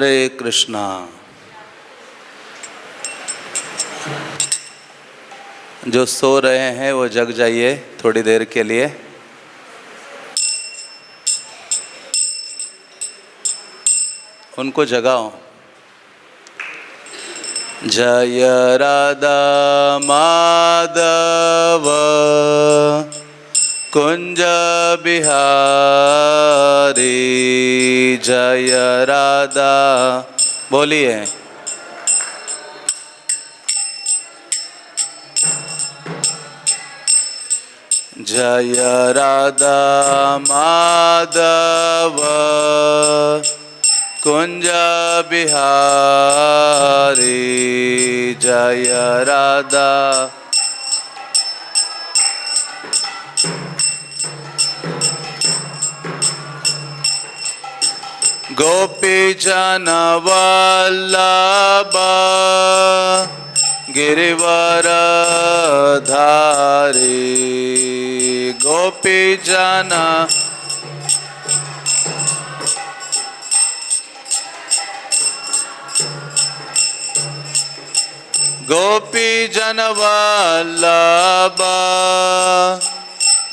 हरे कृष्णा। जो सो रहे हैं वो जग जाइए थोड़ी देर के लिए। उनको जगाओ। जय राधा माधव कुंज बिहारी, जय राधा। बोलिए। जय राधा माधव कुंज बिहारी, जय राधा। गोपी जन वल्लभ गिरिवर धारी, गोपी जन गोपी जन वल्लभ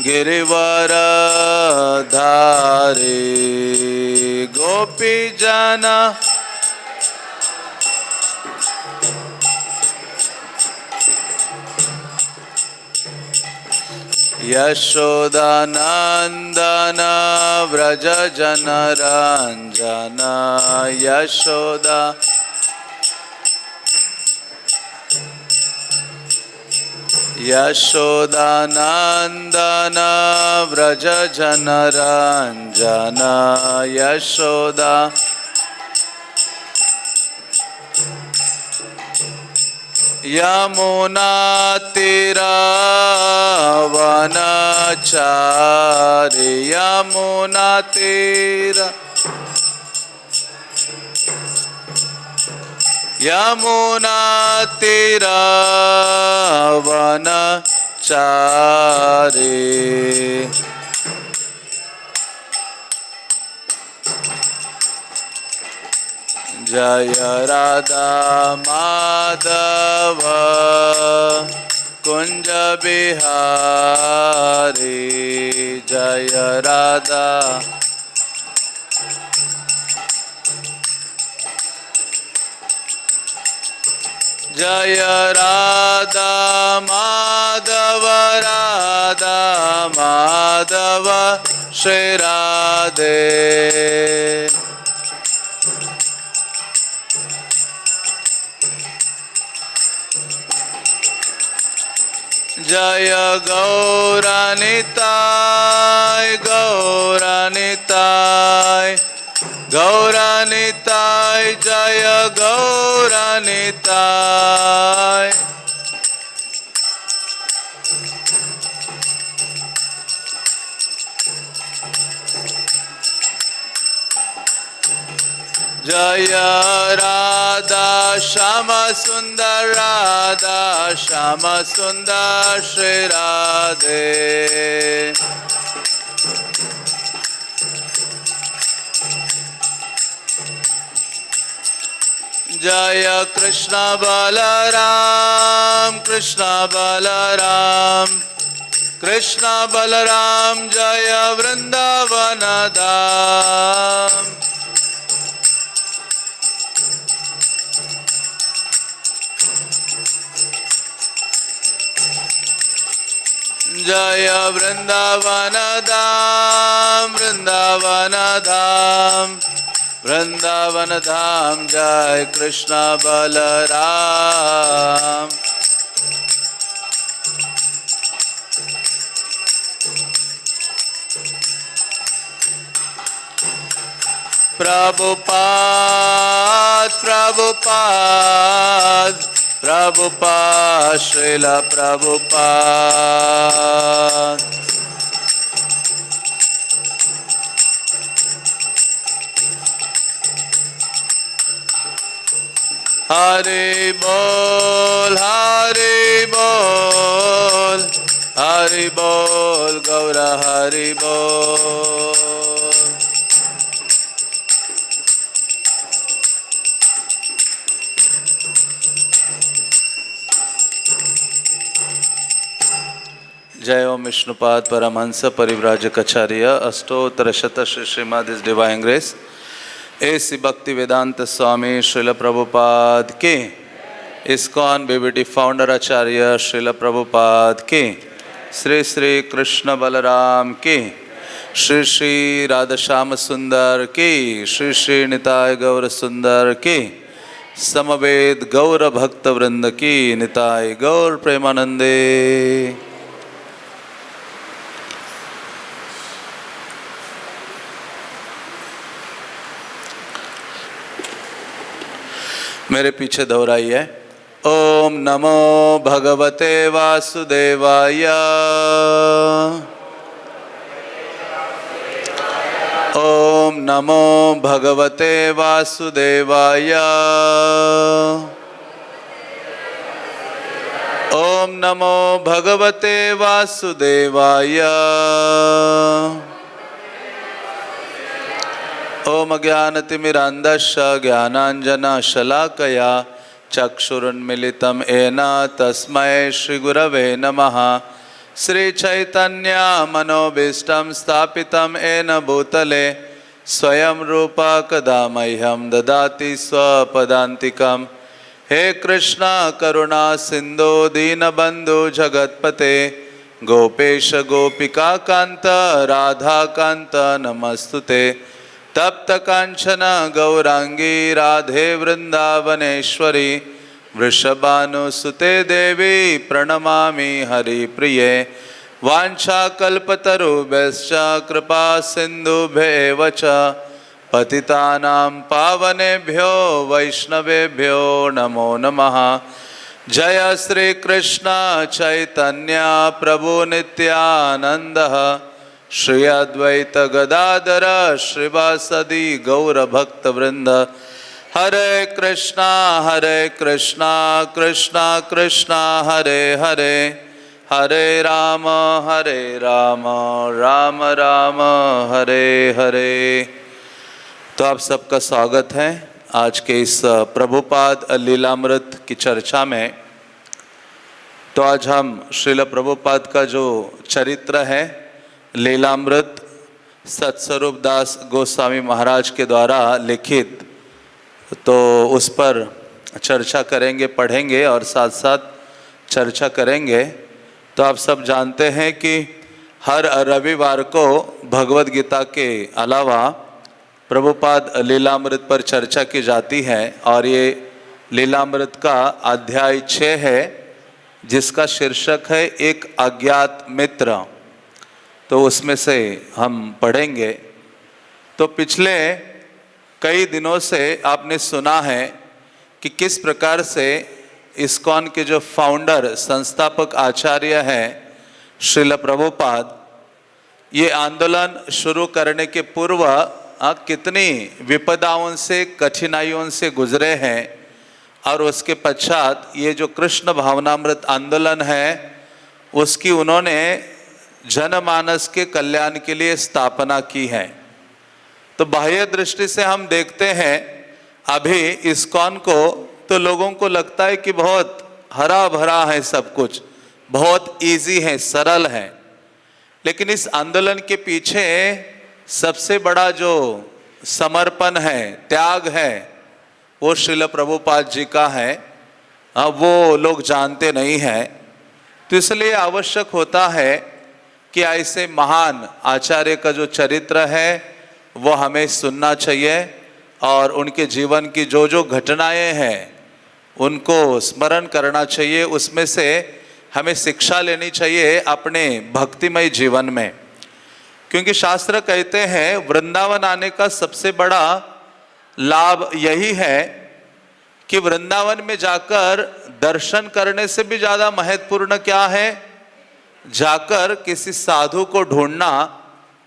गिरिवर धारी, गोपी जन यशोदा नंदन व्रज जन रंजन, यशोदा यशोदा नंदन व्रज जन रंजन, यशोदा यमुना तीरा वनचारी, यमुना तीरा यमुना तीरा वनचारी, जय राधा माधव कुंज बिहारी, जय राधा। जय राधा माधव राधा माधव श्री राधे, जय गौरानिताय गौरानिताय गौरानिताय, जय गौरानिताय, जय राधा श्याम सुंदर राधा श्याम सुंदर श्री राधे, जय कृष्ण बलराम कृष्ण बलराम कृष्ण बलराम, जय वृंदावन धाम, जय वृंदावन धाम वृंदावन धाम वृंदावन धाम, जय कृष्ण बलराम। प्रभुपाद प्रभुपाद प्रभुपाद श्रील प्रभुपाद, हरि बोल हरि बोल हरि बोल गौर हरि बोल। जय ओम विष्णुपाद परमहंस परिव्राजकाचार्य अष्टोत्तर शत श्री श्रीमद इस डिवाइन ग्रेस ऐसी भक्ति वेदांत स्वामी श्रील प्रभुपाद के इस्कॉन बीबीटी फाउंडर आचार्य श्रील प्रभुपाद के श्री श्री कृष्ण बलराम के श्री श्री राधाश्याम सुंदर के श्री श्री निताय गौर सुंदर के समवेद गौर भक्त वृंद की निताय गौर प्रेमानंदे। मेरे पीछे दोहराइए। ओम नमो भगवते वासुदेवाय। ओम नमो भगवते वासुदेवाय। ओम नमो भगवते वासुदेवाय। ओम अज्ञानतिमिरान्धस्य ज्ञानाञ्जनशलाकया चक्षुरुन्मिलितं येन तस्मै श्रीगुरवे नमः। श्रीचैतन्य मनोभीष्टं स्थापितं येन भूतले स्वयं रूपा कदा मह्यं ददाति स्वपदान्तिकं। हे कृष्ण करुणा सिन्धु दीनबन्धु जगत्पते गोपेश गोपिका कान्त राधा कान्त नमस्तुते। तप्त कांचन गौरांगी राधे वृंदावनेश्वरी वृषभानुसुते देवी प्रणमामि हरिप्रिये। वाञ्छाकल्पतरुभ्यश्च कृपा सिन्धुभ्येव च पतितानां पावनेभ्यो वैष्णवेभ्यो नमो नमः। जय श्री कृष्ण चैतन्य प्रभु नित्यानंदः श्री अद्वैत गदाधर श्रीवासदि गौर भक्त वृंद। हरे कृष्णा कृष्णा कृष्णा हरे हरे हरे राम राम राम हरे हरे। तो आप सबका स्वागत है आज के इस प्रभुपाद लीलामृत की चर्चा में। तो आज हम श्रील प्रभुपाद का जो चरित्र है लीलामृत सत्स्वरूप दास गोस्वामी महाराज के द्वारा लिखित, तो उस पर चर्चा करेंगे, पढ़ेंगे और साथ साथ चर्चा करेंगे। तो आप सब जानते हैं कि हर रविवार को भगवद गीता के अलावा प्रभुपाद लीलामृत पर चर्चा की जाती है और ये लीलामृत का अध्याय 6 है जिसका शीर्षक है एक अज्ञात मित्र। तो उसमें से हम पढ़ेंगे। तो पिछले कई दिनों से आपने सुना है कि किस प्रकार से इस्कॉन के जो फाउंडर संस्थापक आचार्य हैं श्रील प्रभुपाद, ये आंदोलन शुरू करने के पूर्व कितनी विपदाओं से कठिनाइयों से गुजरे हैं और उसके पश्चात ये जो कृष्ण भावनामृत आंदोलन है उसकी उन्होंने जनमानस के कल्याण के लिए स्थापना की है। तो बाह्य दृष्टि से हम देखते हैं अभी इस्कॉन को तो लोगों को लगता है कि बहुत हरा भरा है, सब कुछ बहुत इजी है, सरल है। लेकिन इस आंदोलन के पीछे सबसे बड़ा जो समर्पण है, त्याग है, वो श्रील प्रभुपाद जी का है। वो लोग जानते नहीं हैं। तो इसलिए आवश्यक होता है कि ऐसे महान आचार्य का जो चरित्र है वो हमें सुनना चाहिए और उनके जीवन की जो जो घटनाएं हैं उनको स्मरण करना चाहिए। उसमें से हमें शिक्षा लेनी चाहिए अपने भक्तिमय जीवन में, क्योंकि शास्त्र कहते हैं वृंदावन आने का सबसे बड़ा लाभ यही है कि वृंदावन में जाकर दर्शन करने से भी ज़्यादा महत्वपूर्ण क्या है, जाकर किसी साधु को ढूंढना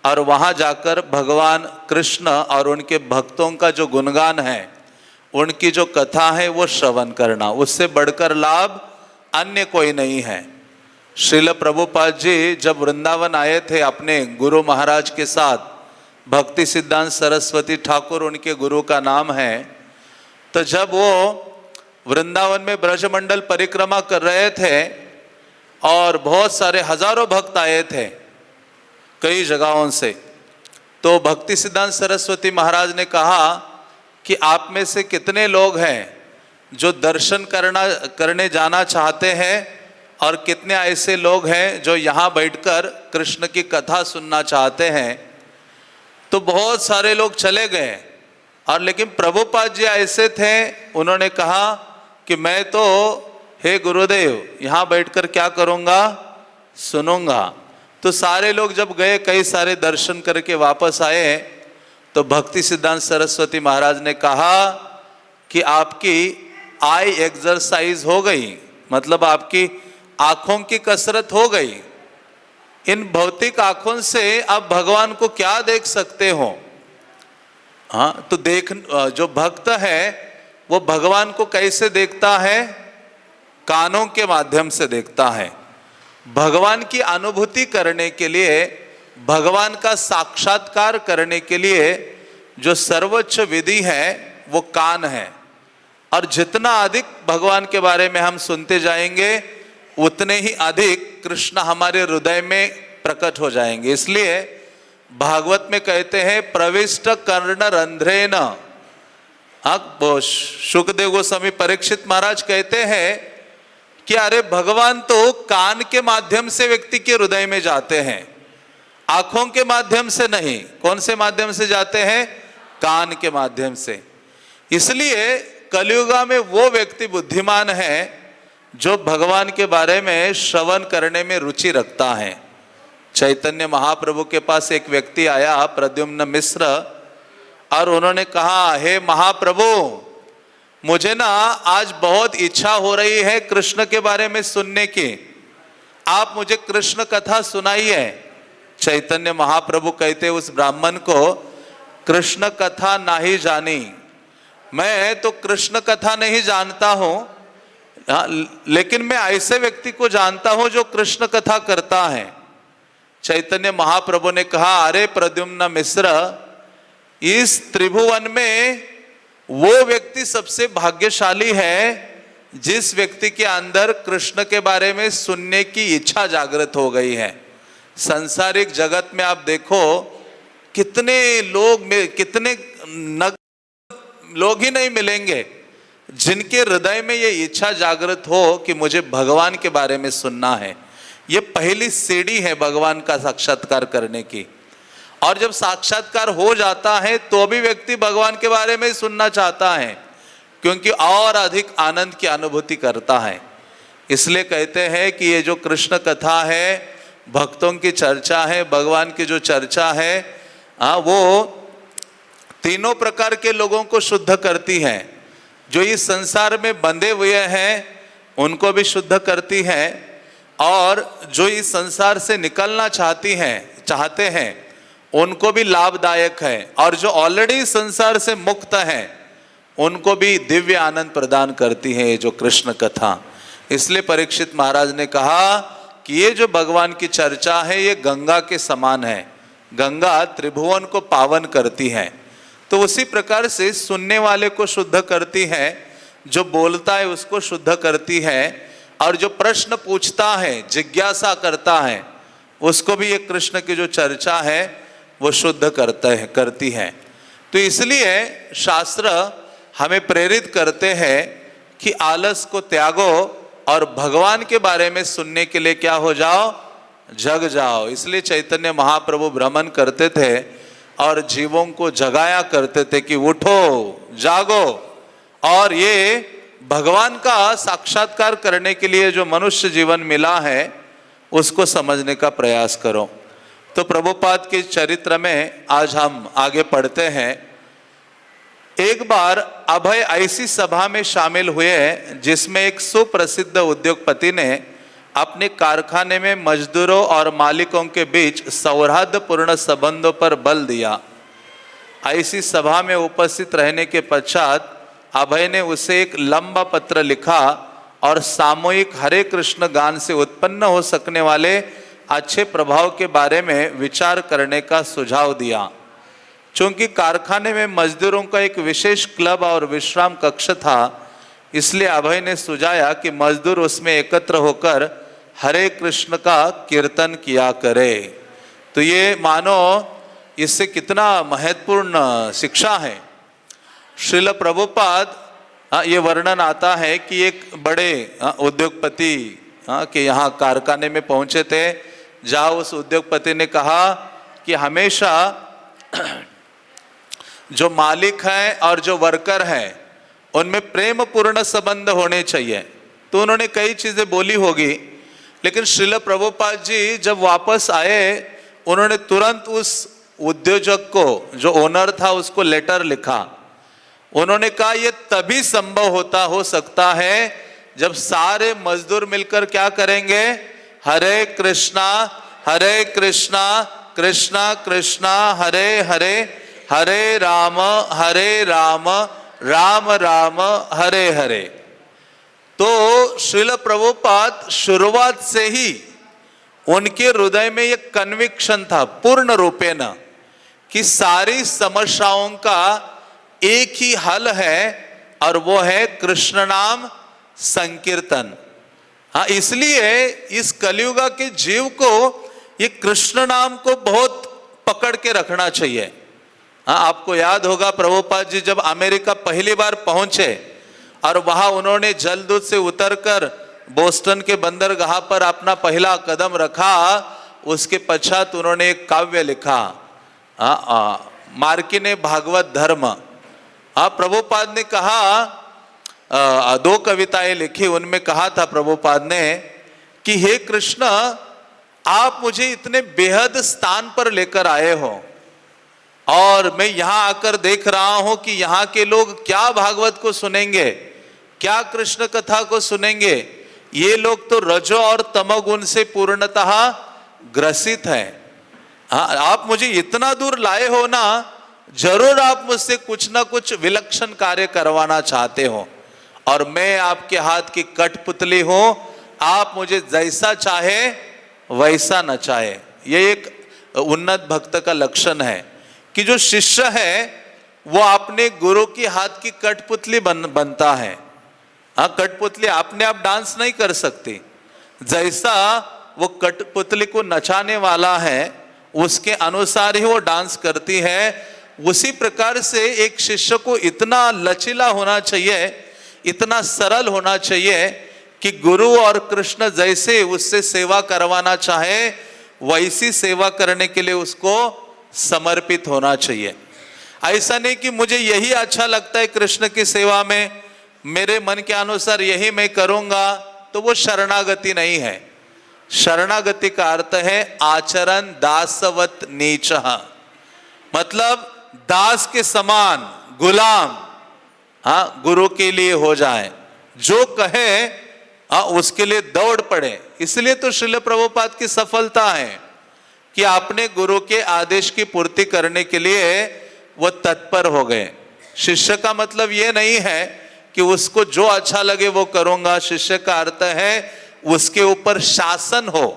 और वहाँ जाकर भगवान कृष्ण और उनके भक्तों का जो गुणगान है, उनकी जो कथा है वो श्रवण करना, उससे बढ़कर लाभ अन्य कोई नहीं है। श्रील प्रभुपाद जी जब वृंदावन आए थे अपने गुरु महाराज के साथ, भक्ति सिद्धांत सरस्वती ठाकुर उनके गुरु का नाम है, तो जब वो वृंदावन में ब्रजमंडल परिक्रमा कर रहे थे और बहुत सारे हजारों भक्त आए थे कई जगहों से। तो भक्ति सिद्धांत सरस्वती महाराज ने कहा कि आप में से कितने लोग हैं जो दर्शन करने जाना चाहते हैं, और कितने ऐसे लोग हैं जो यहाँ बैठकर कृष्ण की कथा सुनना चाहते हैं। तो बहुत सारे लोग चले गए, और लेकिन प्रभुपाद जी ऐसे थे, उन्होंने कहा कि मैं तो हे गुरुदेव यहाँ बैठकर क्या करूँगा, सुनूंगा। तो सारे लोग जब गए, कई सारे दर्शन करके वापस आए, तो भक्ति सिद्धांत सरस्वती महाराज ने कहा कि आपकी आई एक्सरसाइज हो गई, मतलब आपकी आंखों की कसरत हो गई। इन भौतिक आंखों से आप भगवान को क्या देख सकते हो। हाँ, तो जो भक्त है वो भगवान को कैसे देखता है, कानों के माध्यम से देखता है। भगवान की अनुभूति करने के लिए, भगवान का साक्षात्कार करने के लिए जो सर्वोच्च विधि है वो कान है। और जितना अधिक भगवान के बारे में हम सुनते जाएंगे, उतने ही अधिक कृष्ण हमारे हृदय में प्रकट हो जाएंगे। इसलिए भागवत में कहते हैं प्रविष्ट कर्ण रंध्रेन। शुकदेव गोस्वामी परीक्षित महाराज कहते हैं कि अरे भगवान तो कान के माध्यम से व्यक्ति के हृदय में जाते हैं, आंखों के माध्यम से नहीं। कौन से माध्यम से जाते हैं, कान के माध्यम से। इसलिए कलियुगा में वो व्यक्ति बुद्धिमान है जो भगवान के बारे में श्रवण करने में रुचि रखता है। चैतन्य महाप्रभु के पास एक व्यक्ति आया, प्रद्युम्न मिश्र, और उन्होंने कहा, हे महाप्रभु, मुझे ना आज बहुत इच्छा हो रही है कृष्ण के बारे में सुनने की, आप मुझे कृष्ण कथा सुनाइए। चैतन्य महाप्रभु कहते उस ब्राह्मण को, कृष्ण कथा नहीं जानी, मैं तो कृष्ण कथा नहीं जानता हूं, लेकिन मैं ऐसे व्यक्ति को जानता हूं जो कृष्ण कथा करता है। चैतन्य महाप्रभु ने कहा, अरे प्रद्युम्न मिश्र, इस त्रिभुवन में वो व्यक्ति सबसे भाग्यशाली है जिस व्यक्ति के अंदर कृष्ण के बारे में सुनने की इच्छा जागृत हो गई है। संसारिक जगत में आप देखो कितने लोग ही नहीं मिलेंगे जिनके हृदय में ये इच्छा जागृत हो कि मुझे भगवान के बारे में सुनना है। ये पहली सीढ़ी है भगवान का साक्षात्कार करने की। और जब साक्षात्कार हो जाता है तो भी व्यक्ति भगवान के बारे में सुनना चाहता है, क्योंकि और अधिक आनंद की अनुभूति करता है। इसलिए कहते हैं कि ये जो कृष्ण कथा है, भक्तों की चर्चा है, भगवान की जो चर्चा है, वो तीनों प्रकार के लोगों को शुद्ध करती है। जो इस संसार में बंधे हुए हैं उनको भी शुद्ध करती है, और जो इस संसार से निकलना चाहते हैं उनको भी लाभदायक है, और जो ऑलरेडी संसार से मुक्त हैं उनको भी दिव्य आनंद प्रदान करती है ये जो कृष्ण कथा। इसलिए परीक्षित महाराज ने कहा कि ये जो भगवान की चर्चा है ये गंगा के समान है। गंगा त्रिभुवन को पावन करती है, तो उसी प्रकार से सुनने वाले को शुद्ध करती है, जो बोलता है उसको शुद्ध करती है, और जो प्रश्न पूछता है, जिज्ञासा करता है, उसको भी ये कृष्ण की जो चर्चा है वो शुद्ध करती है। तो इसलिए शास्त्र हमें प्रेरित करते हैं कि आलस को त्यागो और भगवान के बारे में सुनने के लिए क्या हो जाओ, जग जाओ। इसलिए चैतन्य महाप्रभु भ्रमण करते थे और जीवों को जगाया करते थे कि उठो, जागो, और ये भगवान का साक्षात्कार करने के लिए जो मनुष्य जीवन मिला है उसको समझने का प्रयास करो। तो प्रभुपाद के चरित्र में आज हम आगे पढ़ते हैं। एक बार अभय ऐसी सभा में शामिल हुए जिसमें एक सुप्रसिद्ध उद्योगपति ने अपने कारखाने में मजदूरों और मालिकों के बीच सौहार्दपूर्ण संबंधों पर बल दिया। ऐसी सभा में उपस्थित रहने के पश्चात अभय ने उसे एक लंबा पत्र लिखा और सामूहिक हरे कृष्ण गान से उत्पन्न हो सकने वाले अच्छे प्रभाव के बारे में विचार करने का सुझाव दिया। चूंकि कारखाने में मजदूरों का एक विशेष क्लब और विश्राम कक्ष था, इसलिए अभय ने सुझाया कि मजदूर उसमें एकत्र होकर हरे कृष्ण का कीर्तन किया करे। तो ये मानो इससे कितना महत्वपूर्ण शिक्षा है। श्रील प्रभुपाद ये वर्णन आता है कि एक बड़े उद्योगपति के यहाँ कारखाने में पहुंचे थे, जहाँ उस उद्योगपति ने कहा कि हमेशा जो मालिक हैं और जो वर्कर हैं उनमें प्रेम पूर्ण संबंध होने चाहिए। तो उन्होंने कई चीजें बोली होगी, लेकिन श्रील प्रभुपाद जी जब वापस आए उन्होंने तुरंत उस उद्योजक को, जो ओनर था, उसको लेटर लिखा। उन्होंने कहा ये तभी संभव हो सकता है जब सारे मजदूर मिलकर क्या करेंगे, हरे कृष्णा कृष्णा कृष्णा हरे हरे, हरे राम राम राम हरे हरे। तो श्रील प्रभुपाद शुरुआत से ही उनके हृदय में ये कन्विक्शन था पूर्ण रूपेण कि सारी समस्याओं का एक ही हल है और वो है कृष्ण नाम संकीर्तन। हाँ, इसलिए इस कलियुग के जीव को ये कृष्ण नाम को बहुत पकड़ के रखना चाहिए। हाँ, आपको याद होगा प्रभुपाद जी जब अमेरिका पहली बार पहुंचे और वहां उन्होंने जलदूत से उतरकर बोस्टन के बंदरगाह पर अपना पहला कदम रखा, उसके पश्चात उन्होंने एक काव्य लिखा, मार्किने भागवत धर्म। प्रभुपाद ने कहा, दो कविताएं लिखी, उनमें कहा था प्रभुपाद ने कि हे कृष्ण, आप मुझे इतने बेहद स्थान पर लेकर आए हो और मैं यहां आकर देख रहा हूं कि यहाँ के लोग क्या भागवत को सुनेंगे, क्या कृष्ण कथा को सुनेंगे। ये लोग तो रजो और तमोगुण से पूर्णतः ग्रसित हैं। आप मुझे इतना दूर लाए हो ना, जरूर आप मुझसे कुछ ना कुछ विलक्षण कार्य करवाना चाहते हो और मैं आपके हाथ की कठपुतली हूं, आप मुझे जैसा चाहे वैसा न चाहे। ये एक उन्नत भक्त का लक्षण है कि जो शिष्य है वो अपने गुरु की हाथ की कठपुतली बनता है। कठपुतली अपने आप डांस नहीं कर सकती, जैसा वो कठपुतली को नचाने वाला है उसके अनुसार ही वो डांस करती है। उसी प्रकार से एक शिष्य को इतना लचीला होना चाहिए, इतना सरल होना चाहिए कि गुरु और कृष्ण जैसे उससे सेवा करवाना चाहे वैसी सेवा करने के लिए उसको समर्पित होना चाहिए। ऐसा नहीं कि मुझे यही अच्छा लगता है कृष्ण की सेवा में, मेरे मन के अनुसार यही मैं करूंगा, तो वो शरणागति नहीं है। शरणागति का अर्थ है आचरण दासवत नीचः, मतलब दास के समान गुलाम गुरु के लिए हो जाए, जो कहे उसके लिए दौड़ पड़े। इसलिए तो श्रील प्रभुपाद की सफलता है कि अपने गुरु के आदेश की पूर्ति करने के लिए वो तत्पर हो गए। शिष्य का मतलब ये नहीं है कि उसको जो अच्छा लगे वो करूंगा। शिष्य का अर्थ है उसके ऊपर शासन हो।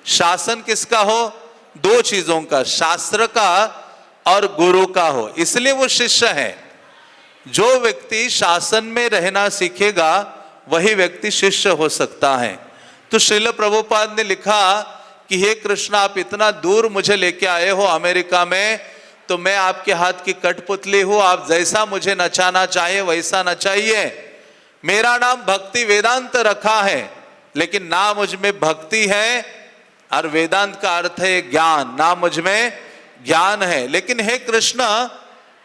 शासन किसका हो? दो चीजों का, शास्त्र का और गुरु का हो, इसलिए वो शिष्य है। जो व्यक्ति शासन में रहना सीखेगा वही व्यक्ति शिष्य हो सकता है। तो श्रील प्रभुपाद ने लिखा कि हे कृष्ण, आप इतना दूर मुझे लेके आए हो अमेरिका में, तो मैं आपके हाथ की कठपुतली हूं, आप जैसा मुझे नचाना चाहे वैसा नचाइए। मेरा नाम भक्ति वेदांत रखा है, लेकिन ना मुझ में भक्ति है और वेदांत का अर्थ है ज्ञान, ना मुझ में ज्ञान है। लेकिन हे कृष्ण,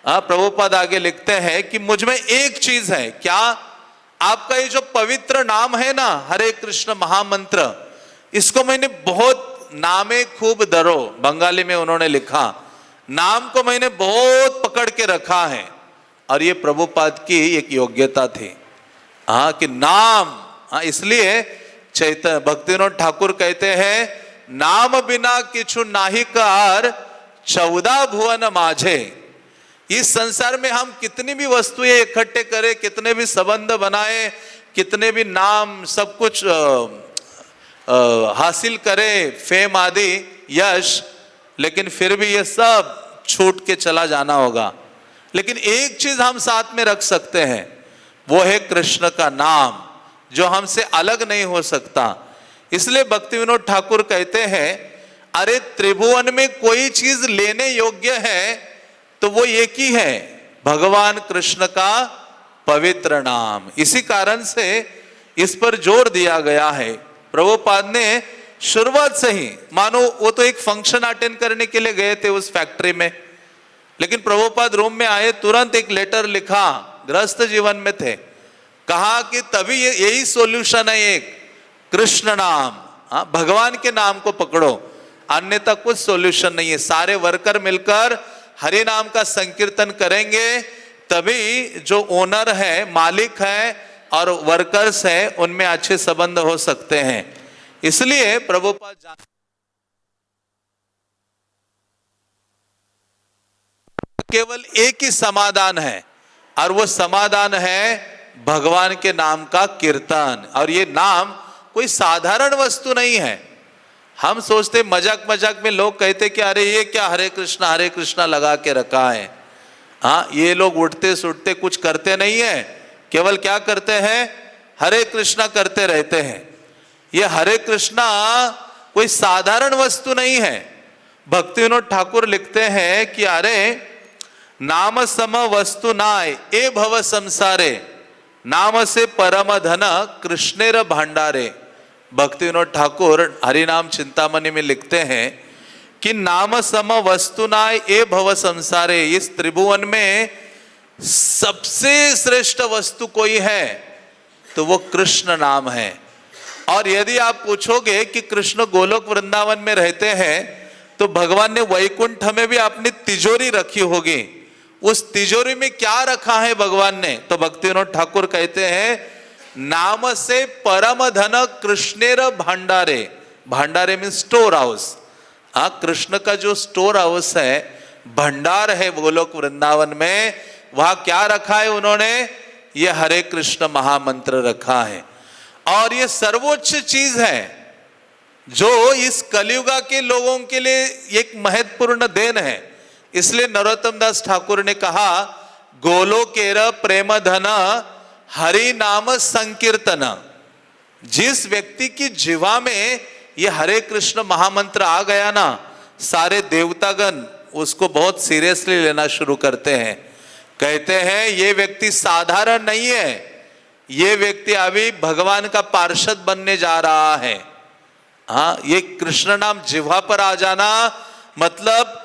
प्रभुपाद आगे लिखते हैं कि मुझ में एक चीज है। क्या? आपका ये जो पवित्र नाम है ना, हरे कृष्ण महामंत्र, इसको मैंने बहुत नामे खूब धरो, बंगाली में उन्होंने लिखा, नाम को मैंने बहुत पकड़ के रखा है। और ये प्रभुपाद की एक योग्यता थी कि नाम, इसलिए चैतन्य भक्तिविनोद ठाकुर कहते हैं, नाम बिना किछु नाहि कार 14 भुवन माझे। इस संसार में हम कितनी भी वस्तुएं इकट्ठे करें, कितने भी संबंध बनाए, कितने भी नाम, सब कुछ हासिल करें, फेम आदि, यश, लेकिन फिर भी ये सब छूट के चला जाना होगा। लेकिन एक चीज हम साथ में रख सकते हैं, वो है कृष्ण का नाम, जो हमसे अलग नहीं हो सकता। इसलिए भक्ति विनोद ठाकुर कहते हैं, अरे त्रिभुवन में कोई चीज लेने योग्य है तो वो एक ही है, भगवान कृष्ण का पवित्र नाम। इसी कारण से इस पर जोर दिया गया है। प्रभुपाद ने शुरुआत से ही, मानो वो तो एक फंक्शन अटेंड करने के लिए गए थे उस फैक्ट्री में, लेकिन प्रभुपाद रूम में आए, तुरंत एक लेटर लिखा, गृहस्थ जीवन में थे, कहा कि तभी यही सॉल्यूशन है, एक कृष्ण नाम, भगवान के नाम को पकड़ो, अन्यथा कुछ सॉल्यूशन नहीं है। सारे वर्कर मिलकर हरि नाम का संकीर्तन करेंगे, तभी जो ओनर है, मालिक है और वर्कर्स है, उनमें अच्छे संबंध हो सकते हैं। इसलिए प्रभुपाद केवल एक ही समाधान है, और वो समाधान है भगवान के नाम का कीर्तन। और ये नाम कोई साधारण वस्तु नहीं है। हम सोचते, मजाक मजाक में लोग कहते कि अरे ये क्या हरे कृष्णा लगा के रखा है। हाँ, ये लोग उठते सुटते कुछ करते नहीं है, केवल क्या करते हैं, हरे कृष्णा करते रहते हैं। ये हरे कृष्णा कोई साधारण वस्तु नहीं है। भक्ति विनोद ठाकुर लिखते हैं कि अरे नाम सम वस्तु नाय ए भव संसारे, नाम से परम धन कृष्णेर भांडारे। भक्ति विनोद ठाकुर हरिनाम चिंतामणि में लिखते हैं कि नाम सम वस्तु नाय ए भव संसारे, इस त्रिभुवन में सबसे श्रेष्ठ वस्तु कोई है तो वो कृष्ण नाम है। और यदि आप पूछोगे कि कृष्ण गोलोक वृंदावन में रहते हैं तो भगवान ने वैकुंठ में भी अपनी तिजोरी रखी होगी, उस तिजोरी में क्या रखा है भगवान ने, तो भक्ति विनोद ठाकुर कहते हैं नाम से परम धन कृष्णेर भांडारे। भांडारे मीन स्टोर हाउस। हाँ, कृष्ण का जो स्टोर हाउस है, भंडार है गोलोक वृंदावन में, वहां क्या रखा है उन्होंने, ये हरे कृष्ण महामंत्र रखा है। और ये सर्वोच्च चीज है जो इस कलियुगा के लोगों के लिए एक महत्वपूर्ण देन है। इसलिए नरोत्तम दास ठाकुर ने कहा, गोलोकेर प्रेम धन हरि नाम संकीर्तन। जिस व्यक्ति की जीवा में ये हरे कृष्ण महामंत्र आ गया ना, सारे देवतागण उसको बहुत सीरियसली लेना शुरू करते हैं। कहते हैं ये व्यक्ति साधारण नहीं है, ये व्यक्ति अभी भगवान का पार्षद बनने जा रहा है। हाँ, ये कृष्ण नाम जिह्वा पर आ जाना मतलब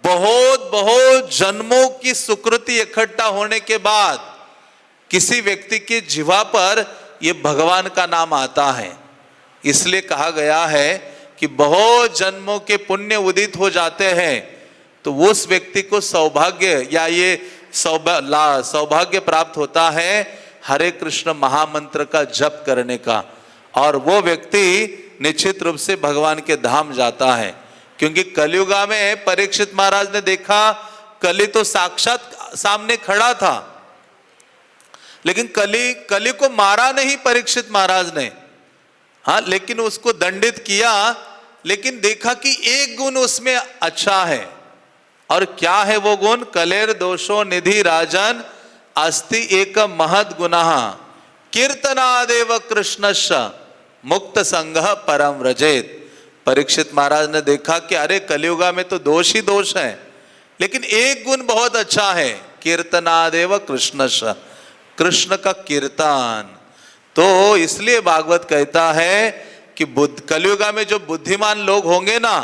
बहुत बहुत जन्मों की सुकृति इकट्ठा होने के बाद किसी व्यक्ति के जिह्वा पर ये भगवान का नाम आता है। इसलिए कहा गया है कि बहुत जन्मों के पुण्य उदित हो जाते हैं तो उस व्यक्ति को सौभाग्य या ये सौभाग्य प्राप्त होता है हरे कृष्ण महामंत्र का जप करने का, और वो व्यक्ति निश्चित रूप से भगवान के धाम जाता है। क्योंकि कलियुगा में परीक्षित महाराज ने देखा, कली तो साक्षात सामने खड़ा था, लेकिन कली को मारा नहीं परीक्षित महाराज ने। हाँ, लेकिन उसको दंडित किया, लेकिन देखा कि एक गुण उसमें अच्छा है। और क्या है वो गुण, कलेर दोषो निधि राजन अस्ति एक महद गुनाह कीर्तनादेव कृष्णश्च मुक्त संग परम व्रजेत। परीक्षित महाराज ने देखा कि अरे कलियुगा में तो दोष ही दोष है, लेकिन एक गुण बहुत अच्छा है, कीर्तनादेव कृष्णश्च, कृष्ण का कीर्तन। तो इसलिए भागवत कहता है कि कलियुगा में जो बुद्धिमान लोग होंगे ना,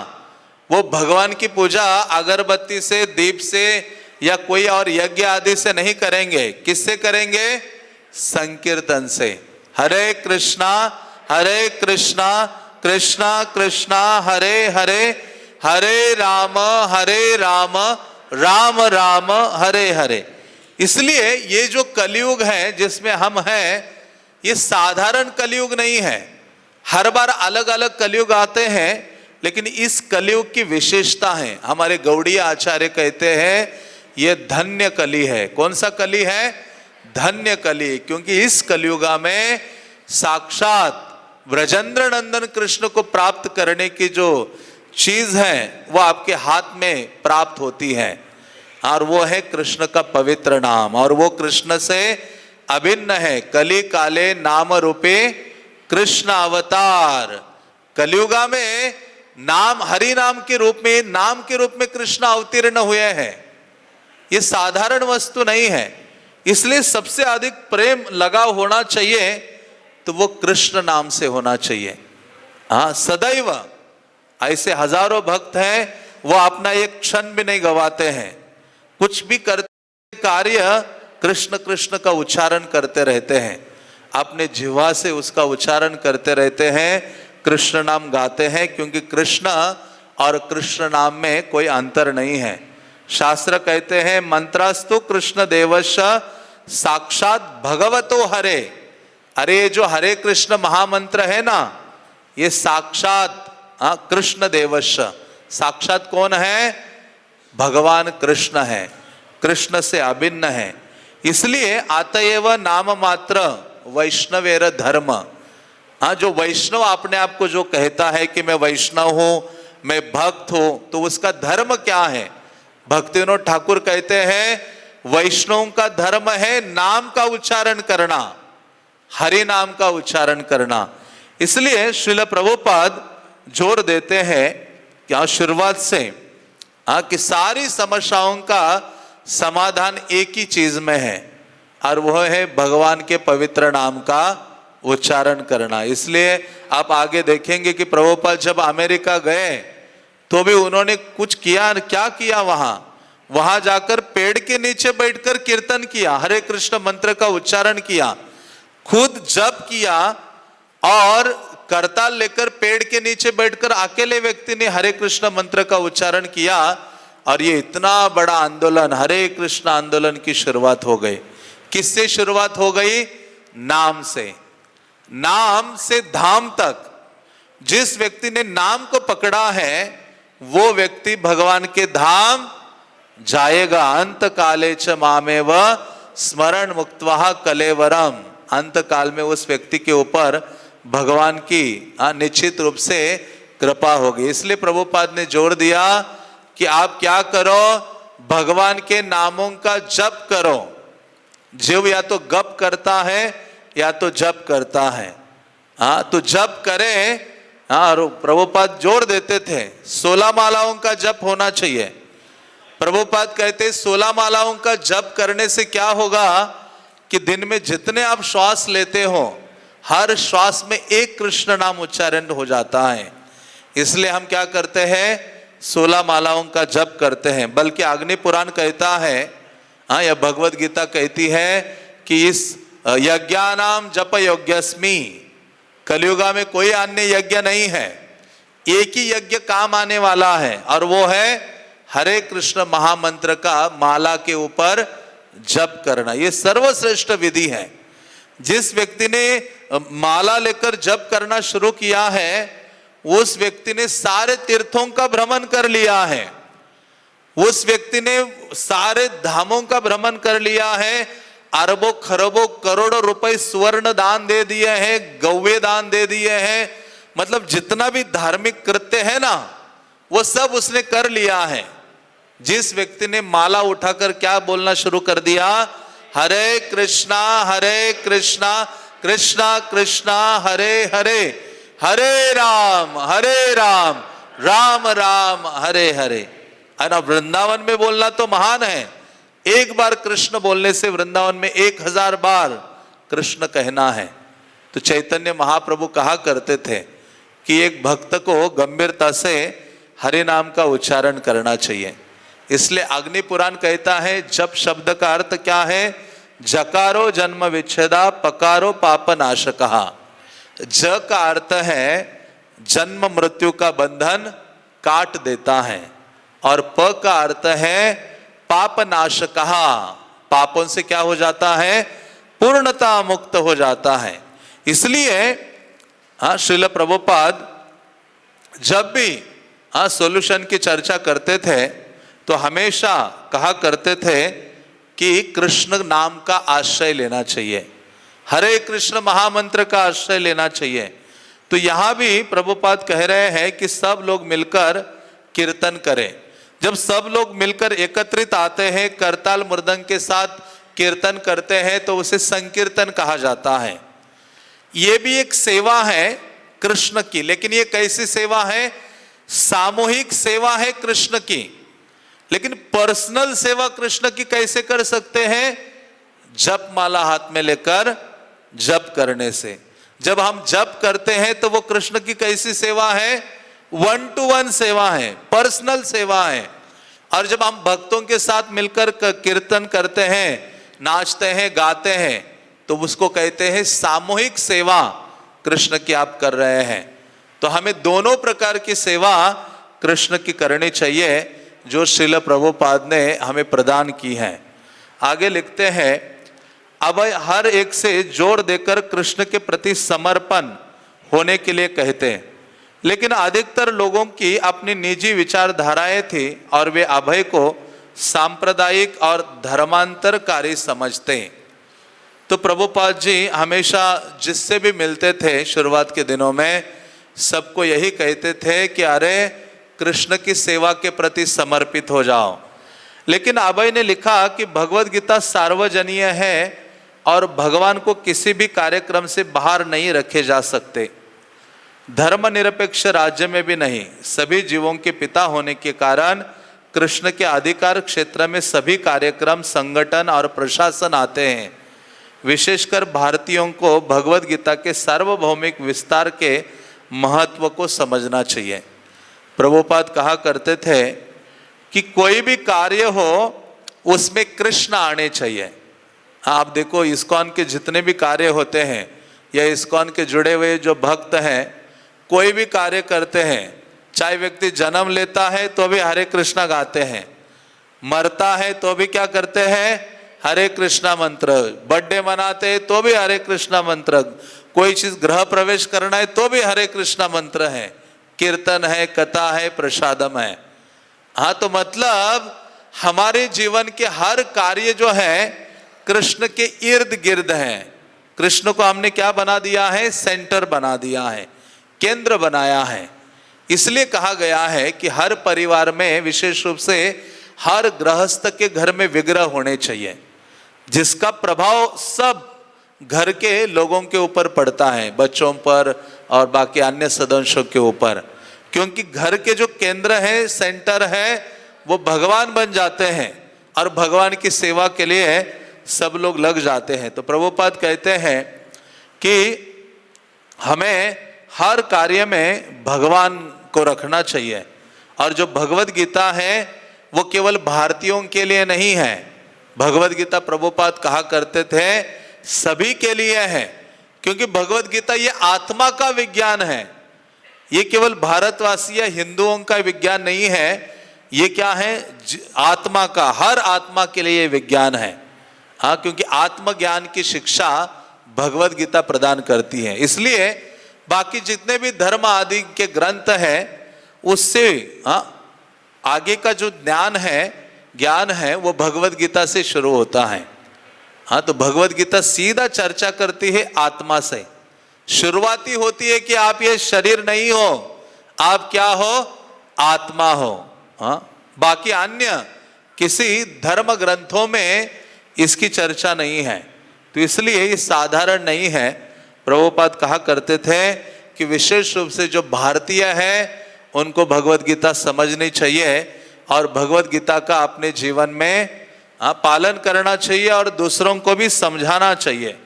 वो भगवान की पूजा अगरबत्ती से, दीप से या कोई और यज्ञ आदि से नहीं करेंगे। किससे करेंगे, संकीर्तन से। हरे कृष्णा कृष्णा कृष्णा हरे हरे, हरे राम राम राम हरे हरे। इसलिए ये जो कलियुग है जिसमें हम हैं, ये साधारण कलियुग नहीं है। हर बार अलग अलग कलियुग आते हैं, लेकिन इस कलियुग की विशेषता है, हमारे गौड़ीय आचार्य कहते हैं ये धन्य कली है। कौन सा कली है, धन्य कली। क्योंकि इस कलियुगा में साक्षात व्रजेंद्र नंदन कृष्ण को प्राप्त करने की जो चीज है वो आपके हाथ में प्राप्त होती है, और वो है कृष्ण का पवित्र नाम। और वो कृष्ण से अभिन्न है। कली काले नाम रूपे कृष्ण अवतार, कलियुगा में नाम, हरि नाम के रूप में, नाम के रूप में कृष्ण अवतीर्ण हुए हैं। ये साधारण वस्तु नहीं है। इसलिए सबसे अधिक प्रेम लगाव होना चाहिए तो वो कृष्ण नाम से होना चाहिए। हाँ, सदैव ऐसे हजारों भक्त हैं, वो अपना एक क्षण भी नहीं गवाते हैं, कुछ भी करते कार्य कृष्ण कृष्ण का उच्चारण करते रहते हैं, अपने जिह्वा से उसका उच्चारण करते रहते हैं, कृष्ण नाम गाते हैं, क्योंकि कृष्ण और कृष्ण नाम में कोई अंतर नहीं है। शास्त्र कहते हैं मंत्रास्तु कृष्ण देवश साक्षात भगवतो हरे। अरे जो हरे कृष्ण महामंत्र है ना, ये साक्षात कृष्ण देवश, साक्षात कौन है? भगवान कृष्ण है, कृष्ण से अभिन्न है। इसलिए अतएव नाम मात्र वैष्णवेर धर्म। हाँ, जो वैष्णव अपने आप को जो कहता है कि मैं वैष्णव हूं, मैं भक्त हूं, तो उसका धर्म क्या है? भक्तिविनोद ठाकुर कहते हैं वैष्णव का धर्म है नाम का उच्चारण करना, हरि नाम का उच्चारण करना। इसलिए श्रील प्रभुपाद जोर देते हैं कि शुरुआत से कि सारी समस्याओं का समाधान एक ही चीज में है, और वह है भगवान के पवित्र नाम का उच्चारण करना। इसलिए आप आगे देखेंगे कि प्रभुपाद जब अमेरिका गए तो भी उन्होंने कुछ किया, क्या किया? वहां जाकर पेड़ के नीचे बैठकर कीर्तन किया, हरे कृष्ण मंत्र का उच्चारण किया, खुद जप किया, और करताल लेकर पेड़ के नीचे बैठकर अकेले व्यक्ति ने हरे कृष्ण मंत्र का उच्चारण किया, और ये इतना बड़ा आंदोलन, हरे कृष्ण आंदोलन की शुरुआत हो गई। किससे शुरुआत हो गई? नाम से। नाम से धाम तक जिस व्यक्ति ने नाम को पकड़ा है वो व्यक्ति भगवान के धाम जाएगा। अंत काले च मामेव स्मरण मुक्त्वा कलेवरम। अंत काल में उस व्यक्ति के ऊपर भगवान की निश्चित रूप से कृपा होगी। इसलिए प्रभुपाद ने जोर दिया कि आप क्या करो? भगवान के नामों का जप करो। जीव या तो गप करता है या तो जप करता है। तो जप करें। और प्रभुपाद जोर देते थे 16 मालाओं का जप होना चाहिए। प्रभुपाद कहते 16 मालाओं का जप करने से क्या होगा कि दिन में जितने आप श्वास लेते हो, हर श्वास में एक कृष्ण नाम उच्चारण हो जाता है। इसलिए हम क्या करते हैं? 16 मालाओं का जप करते हैं। बल्कि अग्नि पुराण कहता है, या भगवत गीता कहती है कि इस यज्ञानाम जप योग्यस्मि, कलियुगा में कोई अन्य यज्ञ नहीं है, एक ही यज्ञ काम आने वाला है, और वो है हरे कृष्ण महामंत्र का माला के ऊपर जप करना। ये सर्वश्रेष्ठ विधि है। जिस व्यक्ति ने माला लेकर जप करना शुरू किया है, उस व्यक्ति ने सारे तीर्थों का भ्रमण कर लिया है, उस व्यक्ति ने सारे धामों का भ्रमण कर लिया है, अरबों खरबों करोड़ों रुपए स्वर्ण दान दे दिए हैं, गौवे दान दे दिए हैं, मतलब जितना भी धार्मिक कृत्य है ना, वो सब उसने कर लिया है। जिस व्यक्ति ने माला उठाकर क्या बोलना शुरू कर दिया? हरे कृष्णा कृष्णा कृष्णा हरे हरे, हरे राम राम राम हरे हरे। है वृंदावन में बोलना तो महान है। एक बार कृष्ण बोलने से वृंदावन में 1000 बार कृष्ण कहना है। तो चैतन्य महाप्रभु कहा करते थे कि एक भक्त को गंभीरता से हरि नाम का उच्चारण करना चाहिए। इसलिए अग्नि पुराण कहता है जप शब्द का अर्थ क्या है? जकारो जन्म विच्छेदा, पकारो पाप नाशकहा। ज का अर्थ है जन्म मृत्यु का बंधन काट देता है, और प का अर्थ है पाप नाशकहा, पापों से क्या हो जाता है? पूर्णता मुक्त हो जाता है। इसलिए श्रील प्रभुपाद जब भी सॉल्यूशन की चर्चा करते थे तो हमेशा कहा करते थे कि कृष्ण नाम का आश्रय लेना चाहिए, हरे कृष्ण महामंत्र का आश्रय लेना चाहिए। तो यहां भी प्रभुपाद कह रहे हैं कि सब लोग मिलकर कीर्तन करें। जब सब लोग मिलकर एकत्रित आते हैं, करताल मृदंग के साथ कीर्तन करते हैं, तो उसे संकीर्तन कहा जाता है। ये भी एक सेवा है कृष्ण की। लेकिन ये कैसी सेवा है? सामूहिक सेवा है कृष्ण की। लेकिन पर्सनल सेवा कृष्ण की कैसे कर सकते हैं? जप माला हाथ में लेकर जप करने से। जब हम जप करते हैं तो वो कृष्ण की कैसी सेवा है? 1 to 1 सेवा है, पर्सनल सेवा है। और जब हम भक्तों के साथ मिलकर कीर्तन करते हैं, नाचते हैं, गाते हैं, तो उसको कहते हैं सामूहिक सेवा कृष्ण की आप कर रहे हैं। तो हमें दोनों प्रकार की सेवा कृष्ण की करनी चाहिए जो श्रील प्रभुपाद ने हमें प्रदान की है। आगे लिखते हैं, अब हर एक से जोर देकर कृष्ण के प्रति समर्पण होने के लिए कहते हैं। लेकिन अधिकतर लोगों की अपनी निजी विचारधाराएं थी और वे अभय को सांप्रदायिक और धर्मांतरकारी समझते हैं। तो प्रभुपाद जी हमेशा जिससे भी मिलते थे शुरुआत के दिनों में, सबको यही कहते थे कि अरे कृष्ण की सेवा के प्रति समर्पित हो जाओ। लेकिन अभय ने लिखा कि भगवद गीता सार्वजनीय है और भगवान को किसी भी कार्यक्रम से बाहर नहीं रखे जा सकते, धर्मनिरपेक्ष राज्य में भी नहीं। सभी जीवों के पिता होने के कारण कृष्ण के अधिकार क्षेत्र में सभी कार्यक्रम, संगठन और प्रशासन आते हैं। विशेषकर भारतीयों को भगवद गीता के सार्वभौमिक विस्तार के महत्व को समझना चाहिए। प्रभुपाद कहा करते थे कि कोई भी कार्य हो उसमें कृष्ण आने चाहिए। आप देखो इस्कॉन के जितने भी कार्य होते हैं या इस्कॉन के जुड़े हुए जो भक्त हैं, कोई भी कार्य करते हैं, चाहे व्यक्ति जन्म लेता है तो भी हरे कृष्णा गाते हैं, मरता है तो भी क्या करते हैं? हरे कृष्णा मंत्र। बर्थडे मनाते हैं तो भी हरे कृष्णा मंत्र। कोई चीज गृह प्रवेश करना है तो भी हरे कृष्णा मंत्र है, कीर्तन है, कथा है, प्रसादम है। हाँ, तो मतलब हमारे जीवन के हर कार्य जो है कृष्ण के इर्द गिर्द है। कृष्ण को हमने क्या बना दिया है? सेंटर बना दिया है, केंद्र बनाया है। इसलिए कहा गया है कि हर परिवार में, विशेष रूप से हर गृहस्थ के घर में विग्रह होने चाहिए, जिसका प्रभाव सब घर के लोगों के ऊपर पड़ता है, बच्चों पर और बाकी अन्य सदस्यों के ऊपर। क्योंकि घर के जो केंद्र है, सेंटर है, वो भगवान बन जाते हैं और भगवान की सेवा के लिए सब लोग लग जाते हैं। तो प्रभुपाद कहते हैं कि हमें हर कार्य में भगवान को रखना चाहिए। और जो भगवद गीता है वो केवल भारतीयों के लिए नहीं है। भगवद गीता प्रभुपाद कहा करते थे सभी के लिए है, क्योंकि भगवद गीता ये आत्मा का विज्ञान है। ये केवल भारतवासी या हिंदुओं का विज्ञान नहीं है, ये क्या है? आत्मा का, हर आत्मा के लिए विज्ञान है। हाँ, क्योंकि आत्मज्ञान की शिक्षा भगवद गीता प्रदान करती है। इसलिए बाकी जितने भी धर्म आदि के ग्रंथ है उससे आगे का जो ज्ञान है वो भगवद गीता से शुरू होता है। हाँ, तो भगवद गीता सीधा चर्चा करती है आत्मा से। शुरुआती होती है कि आप ये शरीर नहीं हो, आप क्या हो? आत्मा हो। हाँ, बाकी अन्य किसी धर्म ग्रंथों में इसकी चर्चा नहीं है, तो इसलिए ये साधारण नहीं है। प्रभुपाद कहा करते थे कि विशेष रूप से जो भारतीय है उनको भगवद गीता समझनी चाहिए और भगवद गीता का अपने जीवन में पालन करना चाहिए और दूसरों को भी समझाना चाहिए।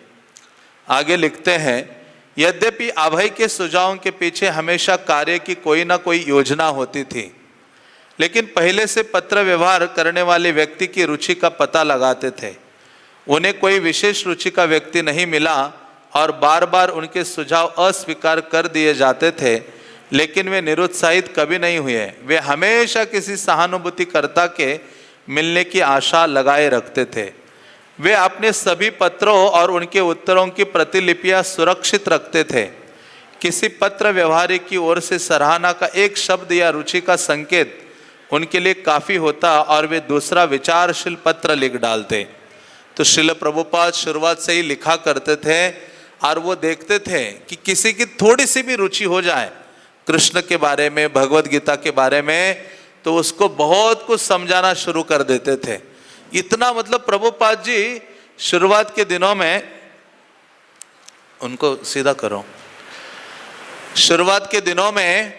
आगे लिखते हैं, यद्यपि अभय के सुझावों के पीछे हमेशा कार्य की कोई ना कोई योजना होती थी, लेकिन पहले से पत्र व्यवहार करने वाले व्यक्ति की रुचि का पता लगाते थे। उन्हें कोई विशेष रुचि का व्यक्ति नहीं मिला और बार बार उनके सुझाव अस्वीकार कर दिए जाते थे, लेकिन वे निरुत्साहित कभी नहीं हुए। वे हमेशा किसी सहानुभूतिकर्ता के मिलने की आशा लगाए रखते थे। वे अपने सभी पत्रों और उनके उत्तरों की प्रतिलिपियां सुरक्षित रखते थे। किसी पत्र व्यवहारी की ओर से सराहना का एक शब्द या रुचि का संकेत उनके लिए काफ़ी होता और वे दूसरा विचारशील पत्र लिख डालते। तो श्रील प्रभुपाद शुरुआत से ही लिखा करते थे और वो देखते थे कि किसी की थोड़ी सी भी रुचि हो जाए कृष्ण के बारे में, भगवद गीता के बारे में, तो उसको बहुत कुछ समझाना शुरू कर देते थे। इतना मतलब प्रभुपाद जी शुरुआत के दिनों में, उनको सीधा करो, शुरुआत के दिनों में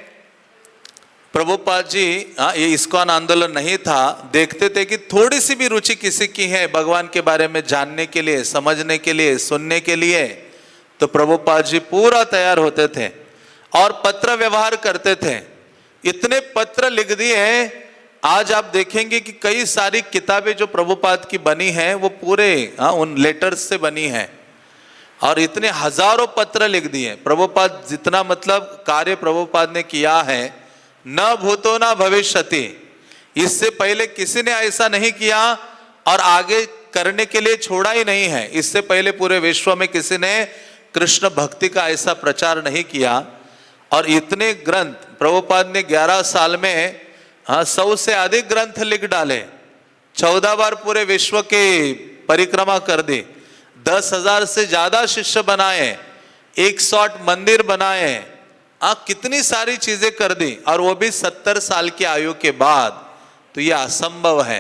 प्रभुपाद जी, ये इस्कॉन आंदोलन नहीं था, देखते थे कि थोड़ी सी भी रुचि किसी की है भगवान के बारे में जानने के लिए, समझने के लिए, सुनने के लिए, तो प्रभुपाद जी पूरा तैयार होते थे और पत्र व्यवहार करते थे। इतने पत्र लिख दिए, आज आप देखेंगे कि कई सारी किताबें जो प्रभुपाद की बनी हैं वो पूरे उन लेटर्स से बनी हैं। और इतने हजारों पत्र लिख दिए प्रभुपाद, जितना मतलब कार्य प्रभुपाद ने किया है, न भूतो न भविष्यति, इससे पहले किसी ने ऐसा नहीं किया और आगे करने के लिए छोड़ा ही नहीं है। इससे पहले पूरे विश्व में किसी ने कृष्ण भक्ति का ऐसा प्रचार नहीं किया। और इतने ग्रंथ प्रभुपाद ने 11 साल में 100 से अधिक ग्रंथ लिख डाले, 14 बार पूरे विश्व की परिक्रमा कर दी, 10,000 से ज्यादा शिष्य बनाए, 108 मंदिर बनाए, कितनी सारी चीजें कर दी, और वो भी 70 साल की आयु के बाद। तो ये असंभव है।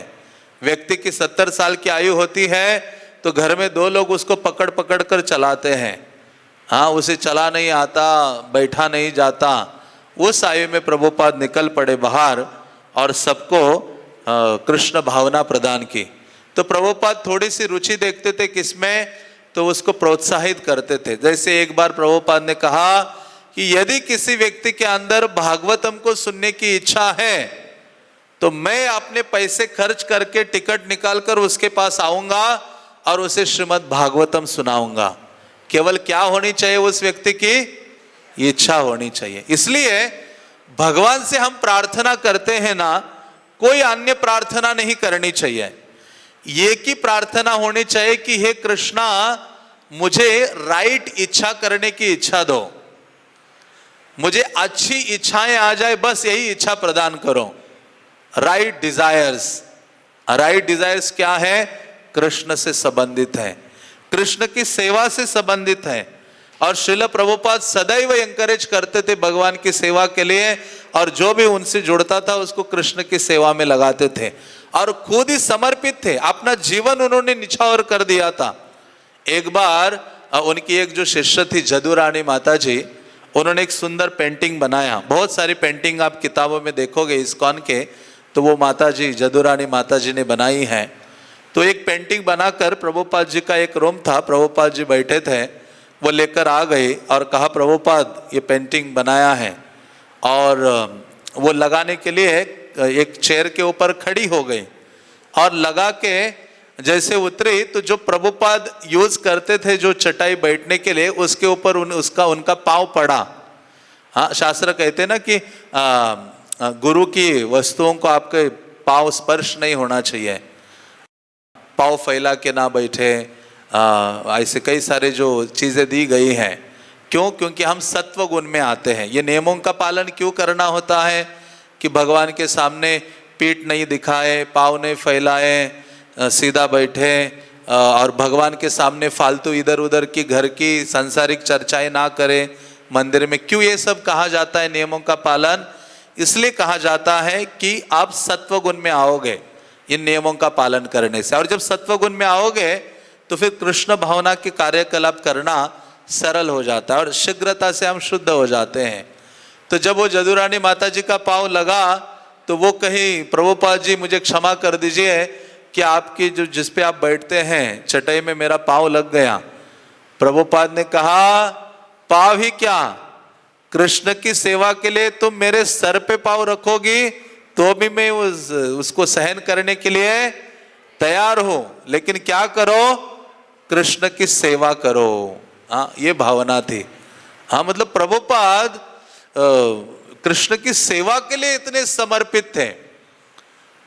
व्यक्ति की 70 साल की आयु होती है तो घर में 2 लोग उसको पकड़ पकड़ कर चलाते हैं। उसे चला नहीं आता, बैठा नहीं जाता। उस आयु में प्रभुपाद निकल पड़े बाहर और सबको कृष्ण भावना प्रदान की। तो प्रभुपाद थोड़ी सी रुचि देखते थे किसमें, तो उसको प्रोत्साहित करते थे। जैसे एक बार प्रभुपाद ने कहा कि यदि किसी व्यक्ति के अंदर भागवतम को सुनने की इच्छा है तो मैं अपने पैसे खर्च करके टिकट निकालकर उसके पास आऊंगा और उसे श्रीमद् भागवतम सुनाऊंगा। केवल क्या होनी चाहिए, उस व्यक्ति की इच्छा होनी चाहिए। इसलिए भगवान से हम प्रार्थना करते हैं ना, कोई अन्य प्रार्थना नहीं करनी चाहिए। ये की प्रार्थना होनी चाहिए कि हे कृष्णा, मुझे राइट इच्छा करने की इच्छा दो, मुझे अच्छी इच्छाएं आ जाए, बस यही इच्छा प्रदान करो। Right desires. राइट डिजायर्स क्या है? कृष्ण से संबंधित है, कृष्ण की सेवा से संबंधित है। और श्रील प्रभुपाद सदैव एंकरेज करते थे भगवान की सेवा के लिए, और जो भी उनसे जुड़ता था उसको कृष्ण की सेवा में लगाते थे और खुद ही समर्पित थे। अपना जीवन उन्होंने निछावर कर दिया था। एक बार उनकी एक जो शिष्य थी जदुरानी माता जी, उन्होंने एक सुंदर पेंटिंग बनाया। बहुत सारी पेंटिंग आप किताबों में देखोगे इस्कॉन के, तो वो माता जी, जदुरानी माता जी ने बनाई है। तो एक पेंटिंग बनाकर प्रभुपाद जी का एक रूम था, प्रभुपाद जी बैठे थे, वो लेकर आ गए और कहा प्रभुपाद ये पेंटिंग बनाया है। और वो लगाने के लिए एक चेयर के ऊपर खड़ी हो गई और लगा के जैसे उतरी तो जो प्रभुपाद यूज करते थे जो चटाई बैठने के लिए, उसके ऊपर उनका पाँव पड़ा। शास्त्र कहते हैं ना कि गुरु की वस्तुओं को आपके पाँव स्पर्श नहीं होना चाहिए, पाँव फैला के ना बैठे, ऐसे कई सारे जो चीज़ें दी गई हैं। क्यों? क्योंकि हम सत्व गुण में आते हैं। ये नियमों का पालन क्यों करना होता है कि भगवान के सामने पीठ नहीं दिखाए, पाँव नहीं फैलाए, सीधा बैठे, और भगवान के सामने फालतू इधर उधर की घर की सांसारिक चर्चाएं ना करें मंदिर में। क्यों ये सब कहा जाता है नियमों का पालन? इसलिए कहा जाता है कि आप सत्व गुण में आओगे इन नियमों का पालन करने से। और जब सत्व गुण में आओगे तो फिर कृष्ण भावना के कार्यकलाप करना सरल हो जाता है और शीघ्रता से हम शुद्ध हो जाते हैं। तो जब वो जदुरानी माता जी का पाँव लगा तो वो कहीं प्रभुपाद जी मुझे क्षमा कर दीजिए कि आपकी जो जिस पे आप बैठते हैं चटाई में मेरा पाँव लग गया। प्रभुपाद ने कहा पाँव ही क्या, कृष्ण की सेवा के लिए तुम मेरे सर पे पाँव रखोगी तो भी मैं उसको सहन करने के लिए तैयार हूं, लेकिन क्या करो, कृष्ण की सेवा करो। ये भावना थी। मतलब प्रभुपाद कृष्ण की सेवा के लिए इतने समर्पित थे,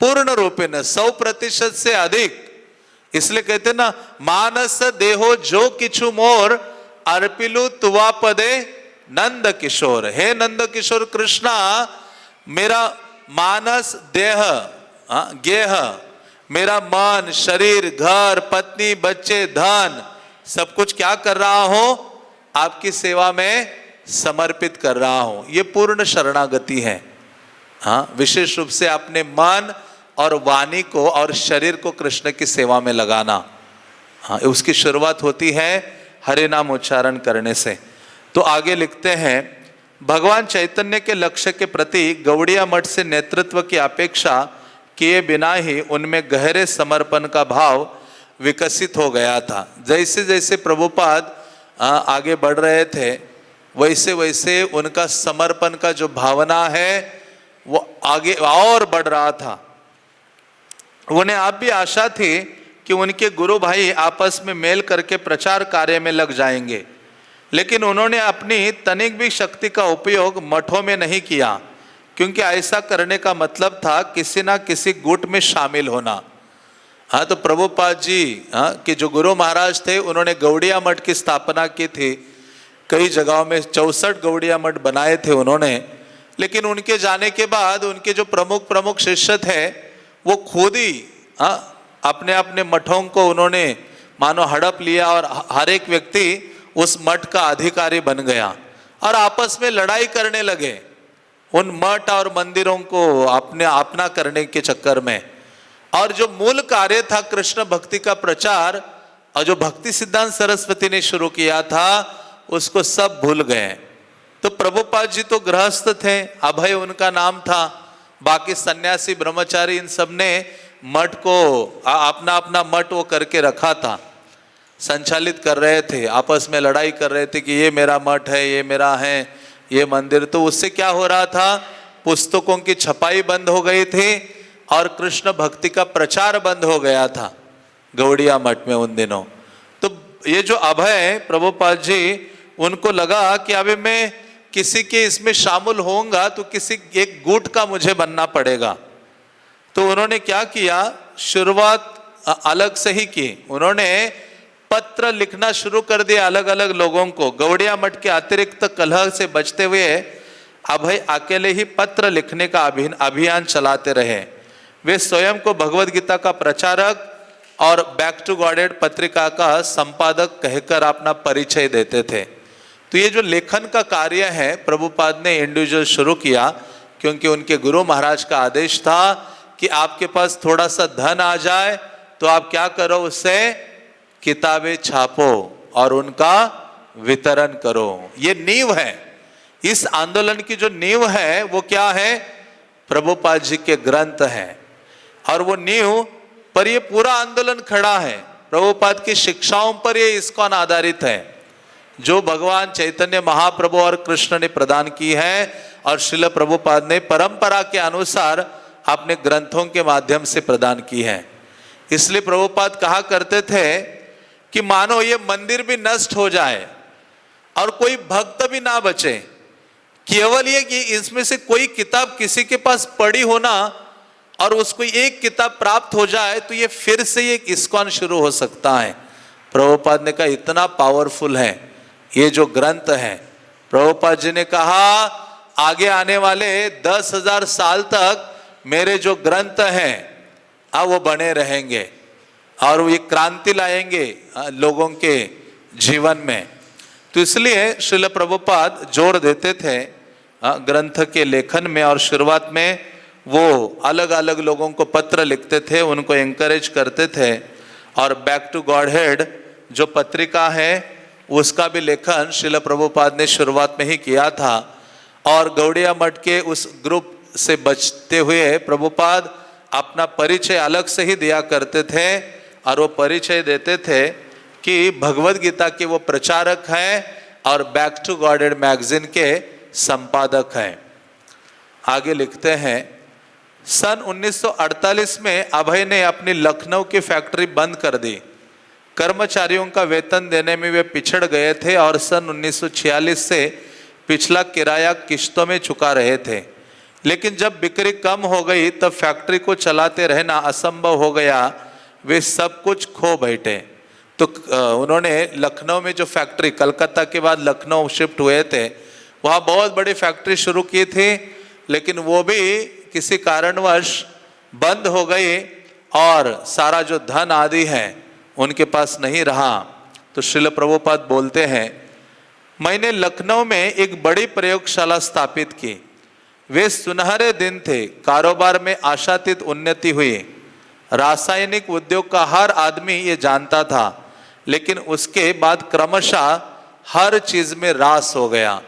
पूर्ण रूपेण 100% से अधिक। इसलिए कहते ना, मानस देहो जो किछु मोर अर्पिलु तुवा पदे नंद किशोर। हे नंद किशोर कृष्णा, मेरा मानस देह गेह, मेरा मन, शरीर, घर, पत्नी, बच्चे, धन, सब कुछ क्या कर रहा हूं? आपकी सेवा में समर्पित कर रहा हूं। ये पूर्ण शरणागति है। विशेष रूप से अपने मन और वाणी को और शरीर को कृष्ण की सेवा में लगाना। उसकी शुरुआत होती है हरे नाम उच्चारण करने से। तो आगे लिखते हैं, भगवान चैतन्य के लक्ष्य के प्रति गौड़िया मठ से नेतृत्व की अपेक्षा किए बिना ही उनमें गहरे समर्पण का भाव विकसित हो गया था। जैसे जैसे प्रभुपाद आगे बढ़ रहे थे वैसे वैसे उनका समर्पण का जो भावना है वो आगे और बढ़ रहा था। उन्हें आप भी आशा थी कि उनके गुरु भाई आपस में मेल करके प्रचार कार्य में लग जाएंगे, लेकिन उन्होंने अपनी तनिक भी शक्ति का उपयोग मठों में नहीं किया, क्योंकि ऐसा करने का मतलब था किसी ना किसी गुट में शामिल होना। हाँ, तो प्रभुपाद जी कि जो गुरु महाराज थे उन्होंने गौड़िया मठ की स्थापना की थी। कई जगहों में 64 गौड़िया मठ बनाए थे उन्होंने, लेकिन उनके जाने के बाद उनके जो प्रमुख शिष्य थे वो खुद ही अपने अपने मठों को उन्होंने मानो हड़प लिया और हर एक व्यक्ति उस मठ का अधिकारी बन गया और आपस में लड़ाई करने लगे उन मठ और मंदिरों को अपना करने के चक्कर में। और जो मूल कार्य था कृष्ण भक्ति का प्रचार और जो भक्ति सिद्धांत सरस्वती ने शुरू किया था उसको सब भूल गए। तो प्रभुपाद जी तो गृहस्थ थे, अभय उनका नाम था, बाकी सन्यासी ब्रह्मचारी इन सब ने मठ को अपना अपना मठ वो करके रखा था, संचालित कर रहे थे, आपस में लड़ाई कर रहे थे कि ये मेरा मठ है, ये मेरा है, ये मंदिर। तो उससे क्या हो रहा था, पुस्तकों की छपाई बंद हो गई थी और कृष्ण भक्ति का प्रचार बंद हो गया था गौड़िया मठ में उन दिनों। तो ये जो अभय प्रभुपाद जी, उनको लगा कि अभी मैं किसी के इसमें शामिल होऊंगा तो किसी एक गुट का मुझे बनना पड़ेगा। तो उन्होंने क्या किया, शुरुआत अलग से ही की। उन्होंने पत्र लिखना शुरू कर दिया अलग अलग लोगों को। गौड़िया मठ के अतिरिक्त कलह से बचते हुए अभय अकेले ही पत्र लिखने का अभियान चलाते रहे। वे स्वयं को भगवद गीता का प्रचारक और बैक टू गॉडेड पत्रिका का संपादक कहकर अपना परिचय देते थे। तो ये जो लेखन का कार्य है प्रभुपाद ने इंडिविजुअल शुरू किया, क्योंकि उनके गुरु महाराज का आदेश था कि आपके पास थोड़ा सा धन आ जाए तो आप क्या करो, उससे किताबें छापो और उनका वितरण करो। ये नींव है, इस आंदोलन की जो नींव है वो क्या है, प्रभुपाद जी के ग्रंथ हैं। और वो नींव पर ये पूरा आंदोलन खड़ा है, प्रभुपाद की शिक्षाओं पर ये इस्कॉन आधारित है, जो भगवान चैतन्य महाप्रभु और कृष्ण ने प्रदान की है और श्रील प्रभुपाद ने परंपरा के अनुसार अपने ग्रंथों के माध्यम से प्रदान की है। इसलिए प्रभुपाद कहा करते थे कि मानो ये मंदिर भी नष्ट हो जाए और कोई भक्त भी ना बचे, केवल ये कि इसमें से कोई किताब किसी के पास पड़ी होना और उसको एक किताब प्राप्त हो जाए तो ये फिर से ये इस्कॉन शुरू हो सकता है। प्रभुपाद ने कहा इतना पावरफुल है ये जो ग्रंथ है। प्रभुपाद जी ने कहा आगे आने वाले 10,000 साल तक मेरे जो ग्रंथ हैं अब वो बने रहेंगे और ये क्रांति लाएंगे लोगों के जीवन में। तो इसलिए श्रील प्रभुपाद जोर देते थे ग्रंथ के लेखन में, और शुरुआत में वो अलग अलग लोगों को पत्र लिखते थे, उनको एंकरेज करते थे। और बैक टू गॉडहेड जो पत्रिका है उसका भी लेखन श्रील प्रभुपाद ने शुरुआत में ही किया था। और गौड़िया मठ के उस ग्रुप से बचते हुए प्रभुपाद अपना परिचय अलग से ही दिया करते थे, और वो परिचय देते थे कि भगवद गीता के वो प्रचारक हैं और बैक टू गॉडेड मैगजीन के संपादक हैं। आगे लिखते हैं, सन 1948 में अभय ने अपनी लखनऊ की फैक्ट्री बंद कर दी। कर्मचारियों का वेतन देने में वे पिछड़ गए थे और सन 1946 से पिछला किराया किश्तों में चुका रहे थे। लेकिन जब बिक्री कम हो गई तब फैक्ट्री को चलाते रहना असंभव हो गया, वे सब कुछ खो बैठे। तो उन्होंने लखनऊ में जो फैक्ट्री, कलकत्ता के बाद लखनऊ शिफ्ट हुए थे, वहाँ बहुत बड़ी फैक्ट्री शुरू की थी, लेकिन वो भी किसी कारणवश बंद हो गई और सारा जो धन आदि है उनके पास नहीं रहा। तो श्रील प्रभुपाद बोलते हैं, मैंने लखनऊ में एक बड़ी प्रयोगशाला स्थापित की। वे सुनहरे दिन थे, कारोबार में आशातीत उन्नति हुई। रासायनिक उद्योग का हर आदमी ये जानता था, लेकिन उसके बाद क्रमशः हर चीज में रास हो गया।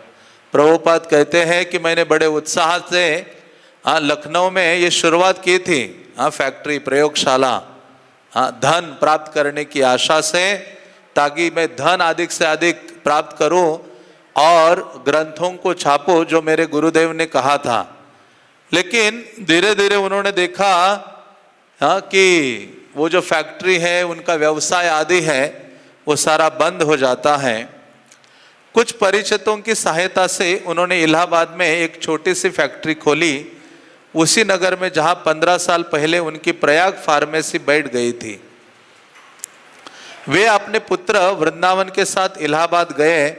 प्रभुपाद कहते हैं कि मैंने बड़े उत्साह से लखनऊ में ये शुरुआत की थी, फैक्ट्री, प्रयोगशाला, धन प्राप्त करने की आशा से, ताकि मैं धन अधिक से अधिक प्राप्त करूं और ग्रंथों को छापो जो मेरे गुरुदेव ने कहा था। लेकिन धीरे धीरे उन्होंने देखा कि वो जो फैक्ट्री है, उनका व्यवसाय आदि है, वो सारा बंद हो जाता है। कुछ परिचितों की सहायता से उन्होंने इलाहाबाद में एक छोटी सी फैक्ट्री खोली, उसी नगर में जहां 15 साल पहले उनकी प्रयाग फार्मेसी बैठ गई थी। वे अपने पुत्र वृंदावन के साथ इलाहाबाद गए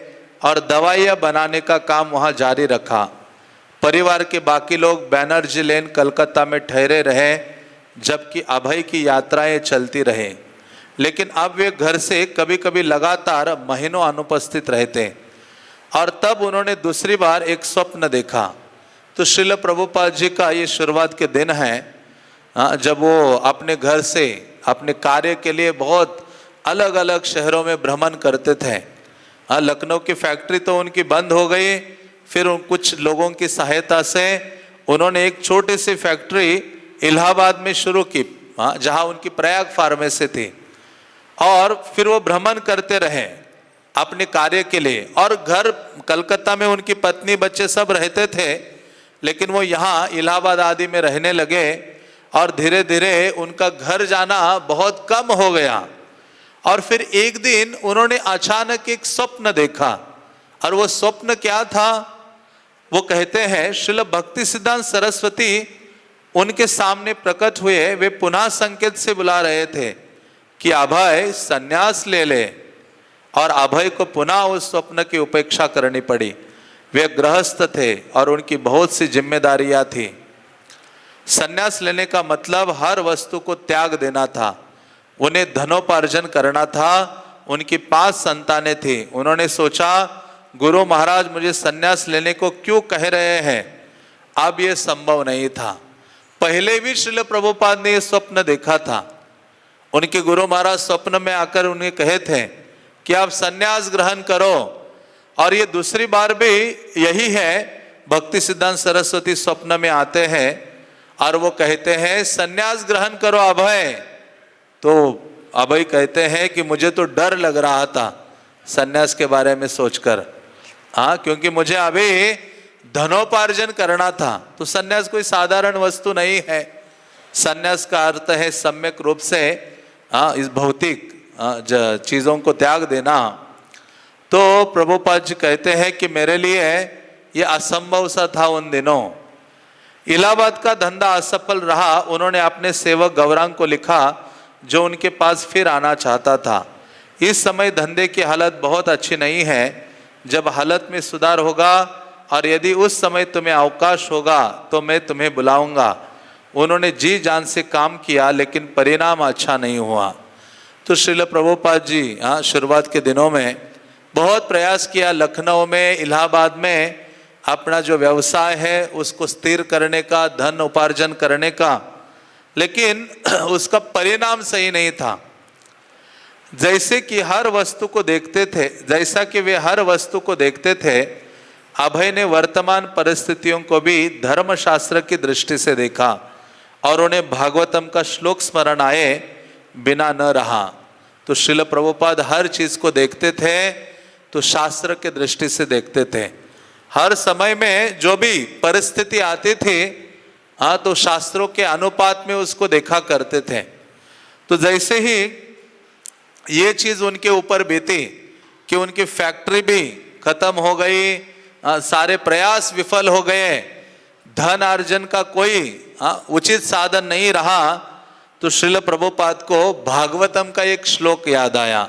और दवाइयाँ बनाने का काम वहाँ जारी रखा। परिवार के बाकी लोग बैनर्जी लेन कलकत्ता में ठहरे रहे, जबकि अभय की यात्राएं चलती रहे। लेकिन अब वे घर से कभी कभी लगातार महीनों अनुपस्थित रहते। और तब उन्होंने दूसरी बार एक स्वप्न देखा। तो श्रील प्रभुपाद जी का ये शुरुआत के दिन है, जब वो अपने घर से अपने कार्य के लिए बहुत अलग अलग शहरों में भ्रमण करते थे। लखनऊ की फैक्ट्री तो उनकी बंद हो गई, फिर कुछ लोगों की सहायता से उन्होंने एक छोटी सी फैक्ट्री इलाहाबाद में शुरू की, जहां उनकी प्रयाग फार्मेसी थी। और फिर वो भ्रमण करते रहे अपने कार्य के लिए। और घर कलकत्ता में उनकी पत्नी बच्चे सब रहते थे, लेकिन वो यहाँ इलाहाबाद आदि में रहने लगे और धीरे धीरे उनका घर जाना बहुत कम हो गया। और फिर एक दिन उन्होंने अचानक एक स्वप्न देखा। और वो स्वप्न क्या था? वो कहते हैं श्रील भक्ति सिद्धांत सरस्वती उनके सामने प्रकट हुए। वे पुनः संकेत से बुला रहे थे कि अभय संन्यास ले ले। और अभय को पुनः उस स्वप्न की उपेक्षा करनी पड़ी। वे गृहस्थ थे और उनकी बहुत सी जिम्मेदारियां थी। संन्यास लेने का मतलब हर वस्तु को त्याग देना था। उन्हें धनोपार्जन करना था। उनकी 5 संतानें थी। उन्होंने सोचा, गुरु महाराज मुझे संन्यास लेने को क्यों कह रहे हैं? अब यह संभव नहीं था। पहले भी श्रील प्रभुपाद ने यह स्वप्न देखा था। उनके गुरु महाराज स्वप्न में आकर उन्हें कहे थे कि आप संन्यास ग्रहण करो। और ये दूसरी बार भी यही है। भक्ति सिद्धांत सरस्वती स्वप्न में आते हैं और वो कहते हैं संन्यास ग्रहण करो अभय। तो अभय कहते हैं कि मुझे तो डर लग रहा था संन्यास के बारे में सोचकर, क्योंकि मुझे अभी धनोपार्जन करना था। तो संन्यास कोई साधारण वस्तु नहीं है। संन्यास का अर्थ है सम्यक रूप से इस भौतिक चीज़ों को त्याग देना। तो प्रभुपाद जी कहते हैं कि मेरे लिए ये असंभव सा था उन दिनों। इलाहाबाद का धंधा असफल रहा। उन्होंने अपने सेवक गौरांग को लिखा, जो उनके पास फिर आना चाहता था। इस समय धंधे की हालत बहुत अच्छी नहीं है। जब हालत में सुधार होगा और यदि उस समय तुम्हें अवकाश होगा तो मैं तुम्हें बुलाऊंगा। उन्होंने जी जान से काम किया, लेकिन परिणाम अच्छा नहीं हुआ। तो श्रील प्रभुपाद जी शुरुआत के दिनों में बहुत प्रयास किया, लखनऊ में, इलाहाबाद में अपना जो व्यवसाय है उसको स्थिर करने का, धन उपार्जन करने का, लेकिन उसका परिणाम सही नहीं था। जैसे कि हर वस्तु को देखते थे, जैसा कि वे हर वस्तु को देखते थे, अभय ने वर्तमान परिस्थितियों को भी धर्मशास्त्र की दृष्टि से देखा और उन्हें भागवतम का श्लोक स्मरण आए बिना न रहा। तो श्रील प्रभुपाद हर चीज को देखते थे तो शास्त्र के दृष्टि से देखते थे। हर समय में जो भी परिस्थिति आती थी तो शास्त्रों के अनुपात में उसको देखा करते थे। तो जैसे ही ये चीज उनके ऊपर बीती कि उनकी फैक्ट्री भी खत्म हो गई, सारे प्रयास विफल हो गए, धन अर्जन का कोई उचित साधन नहीं रहा, तो श्रील प्रभुपाद को भागवतम का एक श्लोक याद आया।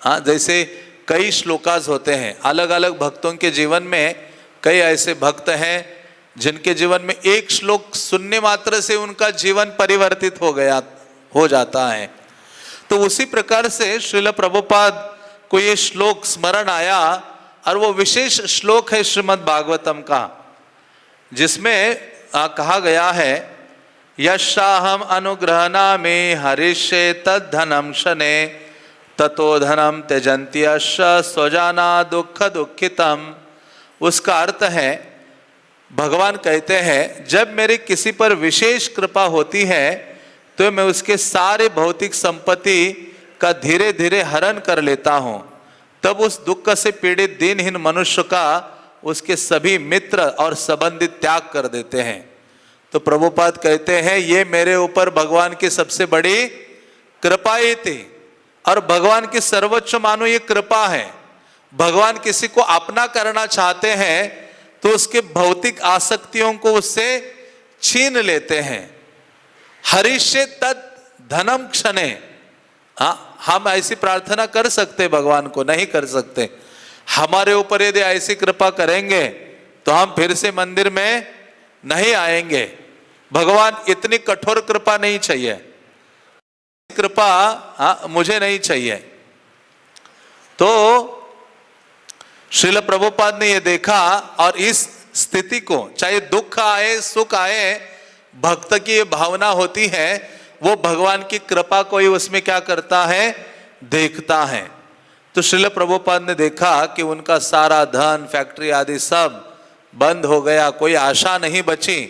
जैसे कई श्लोकास होते हैं अलग अलग भक्तों के जीवन में। कई ऐसे भक्त हैं जिनके जीवन में एक श्लोक सुनने मात्र से उनका जीवन परिवर्तित हो जाता है। तो उसी प्रकार से श्रील प्रभुपाद को ये श्लोक स्मरण आया और वो विशेष श्लोक है श्रीमद् भागवतम का, जिसमें कहा गया है, यशाहम अनुग्रहणा में हरिष्ये तद्धनम शने ततो धनम त्यजन्त्यश्च स्वजाना दुख दुखितम उसका अर्थ है, भगवान कहते हैं जब मेरी किसी पर विशेष कृपा होती है तो मैं उसके सारे भौतिक संपत्ति का धीरे धीरे हरण कर लेता हूं। तब उस दुख से पीड़ित दीनहीन मनुष्य का उसके सभी मित्र और संबंधी त्याग कर देते हैं। तो प्रभुपाद कहते हैं ये मेरे ऊपर भगवान की सबसे बड़ी कृपा ही थी, और भगवान की सर्वोच्च मानो ये कृपा है। भगवान किसी को अपना करना चाहते हैं तो उसके भौतिक आसक्तियों को उससे छीन लेते हैं। हरिष्ये तत् धनम क्षणे। हम ऐसी प्रार्थना कर सकते, भगवान को नहीं कर सकते। हमारे ऊपर यदि ऐसी कृपा करेंगे तो हम फिर से मंदिर में नहीं आएंगे। भगवान इतनी कठोर कृपा नहीं चाहिए, कृपा मुझे नहीं चाहिए। तो श्रील प्रभुपाद ने ये देखा, और इस स्थिति को, चाहे दुख आए सुख आए, भक्त की ये भावना होती है, वो भगवान की कृपा को ही उसमें क्या करता है, देखता है। तो श्रील प्रभुपाद ने देखा कि उनका सारा धन, फैक्ट्री आदि सब बंद हो गया, कोई आशा नहीं बची।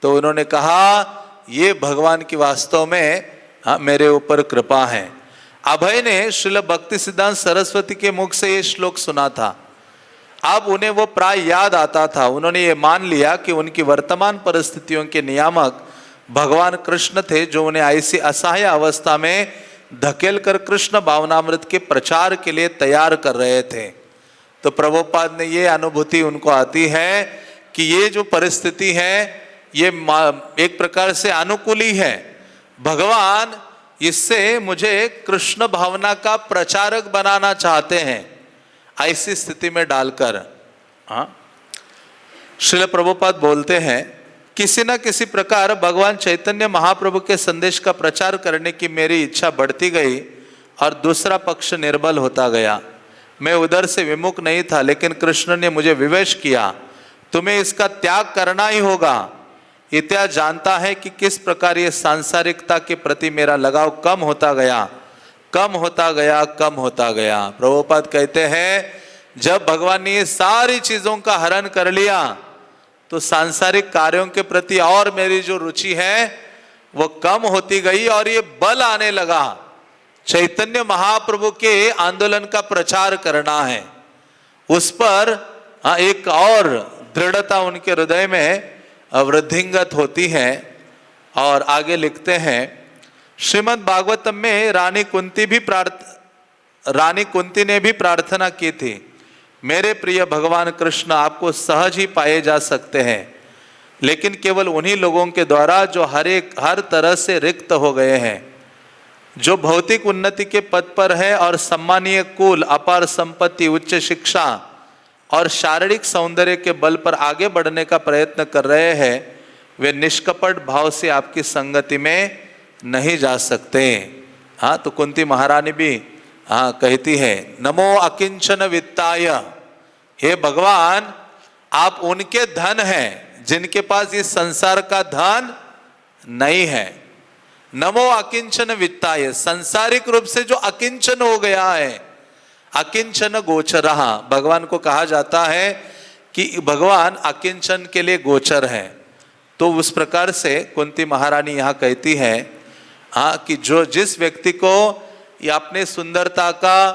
तो उन्होंने कहा ये भगवान की वास्तव में मेरे ऊपर कृपा है। अभय ने श्रील भक्ति सिद्धांत सरस्वती के मुख से ये श्लोक सुना था। अब उन्हें वो प्राय याद आता था। उन्होंने ये मान लिया कि उनकी वर्तमान परिस्थितियों के नियामक भगवान कृष्ण थे, जो उन्हें ऐसी असहाय अवस्था में धकेल कर कृष्ण भावनामृत के प्रचार के लिए तैयार कर रहे थे। तो प्रभुपाद ने ये अनुभूति उनको आती है कि ये जो परिस्थिति है ये एक प्रकार से अनुकूल ही है। भगवान इससे मुझे कृष्ण भावना का प्रचारक बनाना चाहते हैं, ऐसी स्थिति में डालकर। श्रील प्रभुपाद बोलते हैं, किसी न किसी प्रकार भगवान चैतन्य महाप्रभु के संदेश का प्रचार करने की मेरी इच्छा बढ़ती गई और दूसरा पक्ष निर्बल होता गया। मैं उधर से विमुख नहीं था, लेकिन कृष्ण ने मुझे विवश किया, तुम्हें इसका त्याग करना ही होगा। इतिहास जानता है कि किस प्रकार ये सांसारिकता के प्रति मेरा लगाव कम होता गया, कम होता गया, कम होता गया। प्रभुपाद कहते हैं जब भगवान ने ये सारी चीजों का हरण कर लिया तो सांसारिक कार्यों के प्रति और मेरी जो रुचि है वो कम होती गई, और ये बल आने लगा चैतन्य महाप्रभु के आंदोलन का प्रचार करना है। उस पर एक और दृढ़ता उनके हृदय में वृद्धिंगत होती है। और आगे लिखते हैं, श्रीमद् भागवतम में रानी कुंती ने भी प्रार्थना की थी, मेरे प्रिय भगवान कृष्ण आपको सहज ही पाए जा सकते हैं, लेकिन केवल उन्हीं लोगों के द्वारा जो हर तरह से रिक्त हो गए हैं, जो भौतिक उन्नति के पद पर है और सम्मानीय कुल, अपार संपत्ति, उच्च शिक्षा और शारीरिक सौंदर्य के बल पर आगे बढ़ने का प्रयत्न कर रहे हैं, वे निष्कपट भाव से आपकी संगति में नहीं जा सकते। तो कुंती महारानी भी कहती है, नमो अकिंचन वित्ताय, हे भगवान आप उनके धन हैं जिनके पास इस संसार का धन नहीं है। नमो अकिंचन वित्ताय, सांसारिक रूप से जो अकिंचन हो गया है, अकिंचन गोचरः, भगवान को कहा जाता है कि भगवान अकिंचन के लिए गोचर है। तो उस प्रकार से कुंती महारानी यहाँ कहती है कि जो जिस व्यक्ति को या अपने सुंदरता का,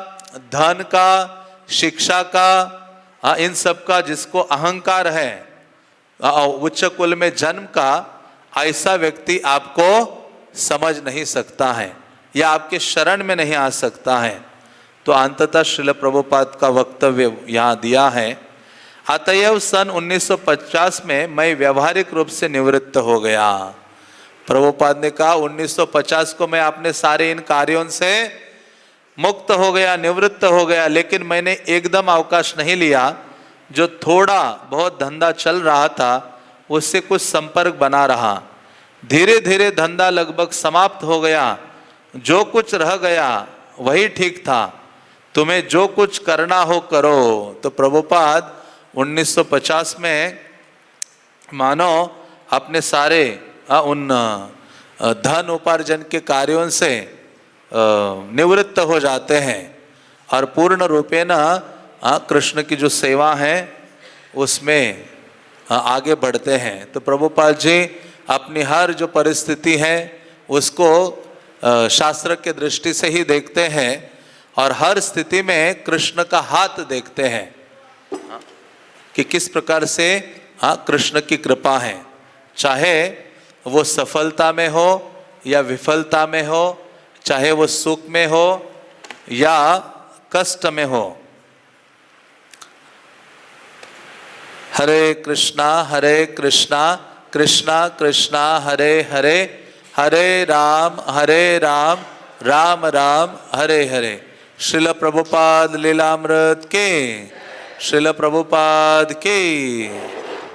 धन का, शिक्षा का, इन सब का जिसको अहंकार है, उच्च कुल में जन्म का, ऐसा व्यक्ति आपको समझ नहीं सकता है या आपके शरण में नहीं आ सकता है। तो अंततः श्रील प्रभुपाद का वक्तव्य यहाँ दिया है, अतएव सन 1950 में मैं व्यवहारिक रूप से निवृत्त हो गया। प्रभुपाद ने कहा 1950 को मैं अपने सारे इन कार्यों से मुक्त हो गया, निवृत्त हो गया, लेकिन मैंने एकदम अवकाश नहीं लिया। जो थोड़ा बहुत धंधा चल रहा था उससे कुछ संपर्क बना रहा, धीरे धीरे धंधा लगभग समाप्त हो गया। जो कुछ रह गया वही ठीक था, तुम्हें जो कुछ करना हो करो। तो प्रभुपाद 1950 में मानो अपने सारे उन धन उपार्जन के कार्यों से निवृत्त हो जाते हैं और पूर्ण रूपेण कृष्ण की जो सेवा है उसमें आगे बढ़ते हैं। तो प्रभुपाद जी अपनी हर जो परिस्थिति है उसको शास्त्र के दृष्टि से ही देखते हैं और हर स्थिति में कृष्ण का हाथ देखते हैं कि किस प्रकार से कृष्ण की कृपा है, चाहे वो सफलता में हो या विफलता में हो, चाहे वो सुख में हो या कष्ट में हो। हरे कृष्णा कृष्णा कृष्णा हरे हरे, हरे राम राम राम हरे हरे। श्रील प्रभुपाद लीलामृत के, श्रील प्रभुपाद के।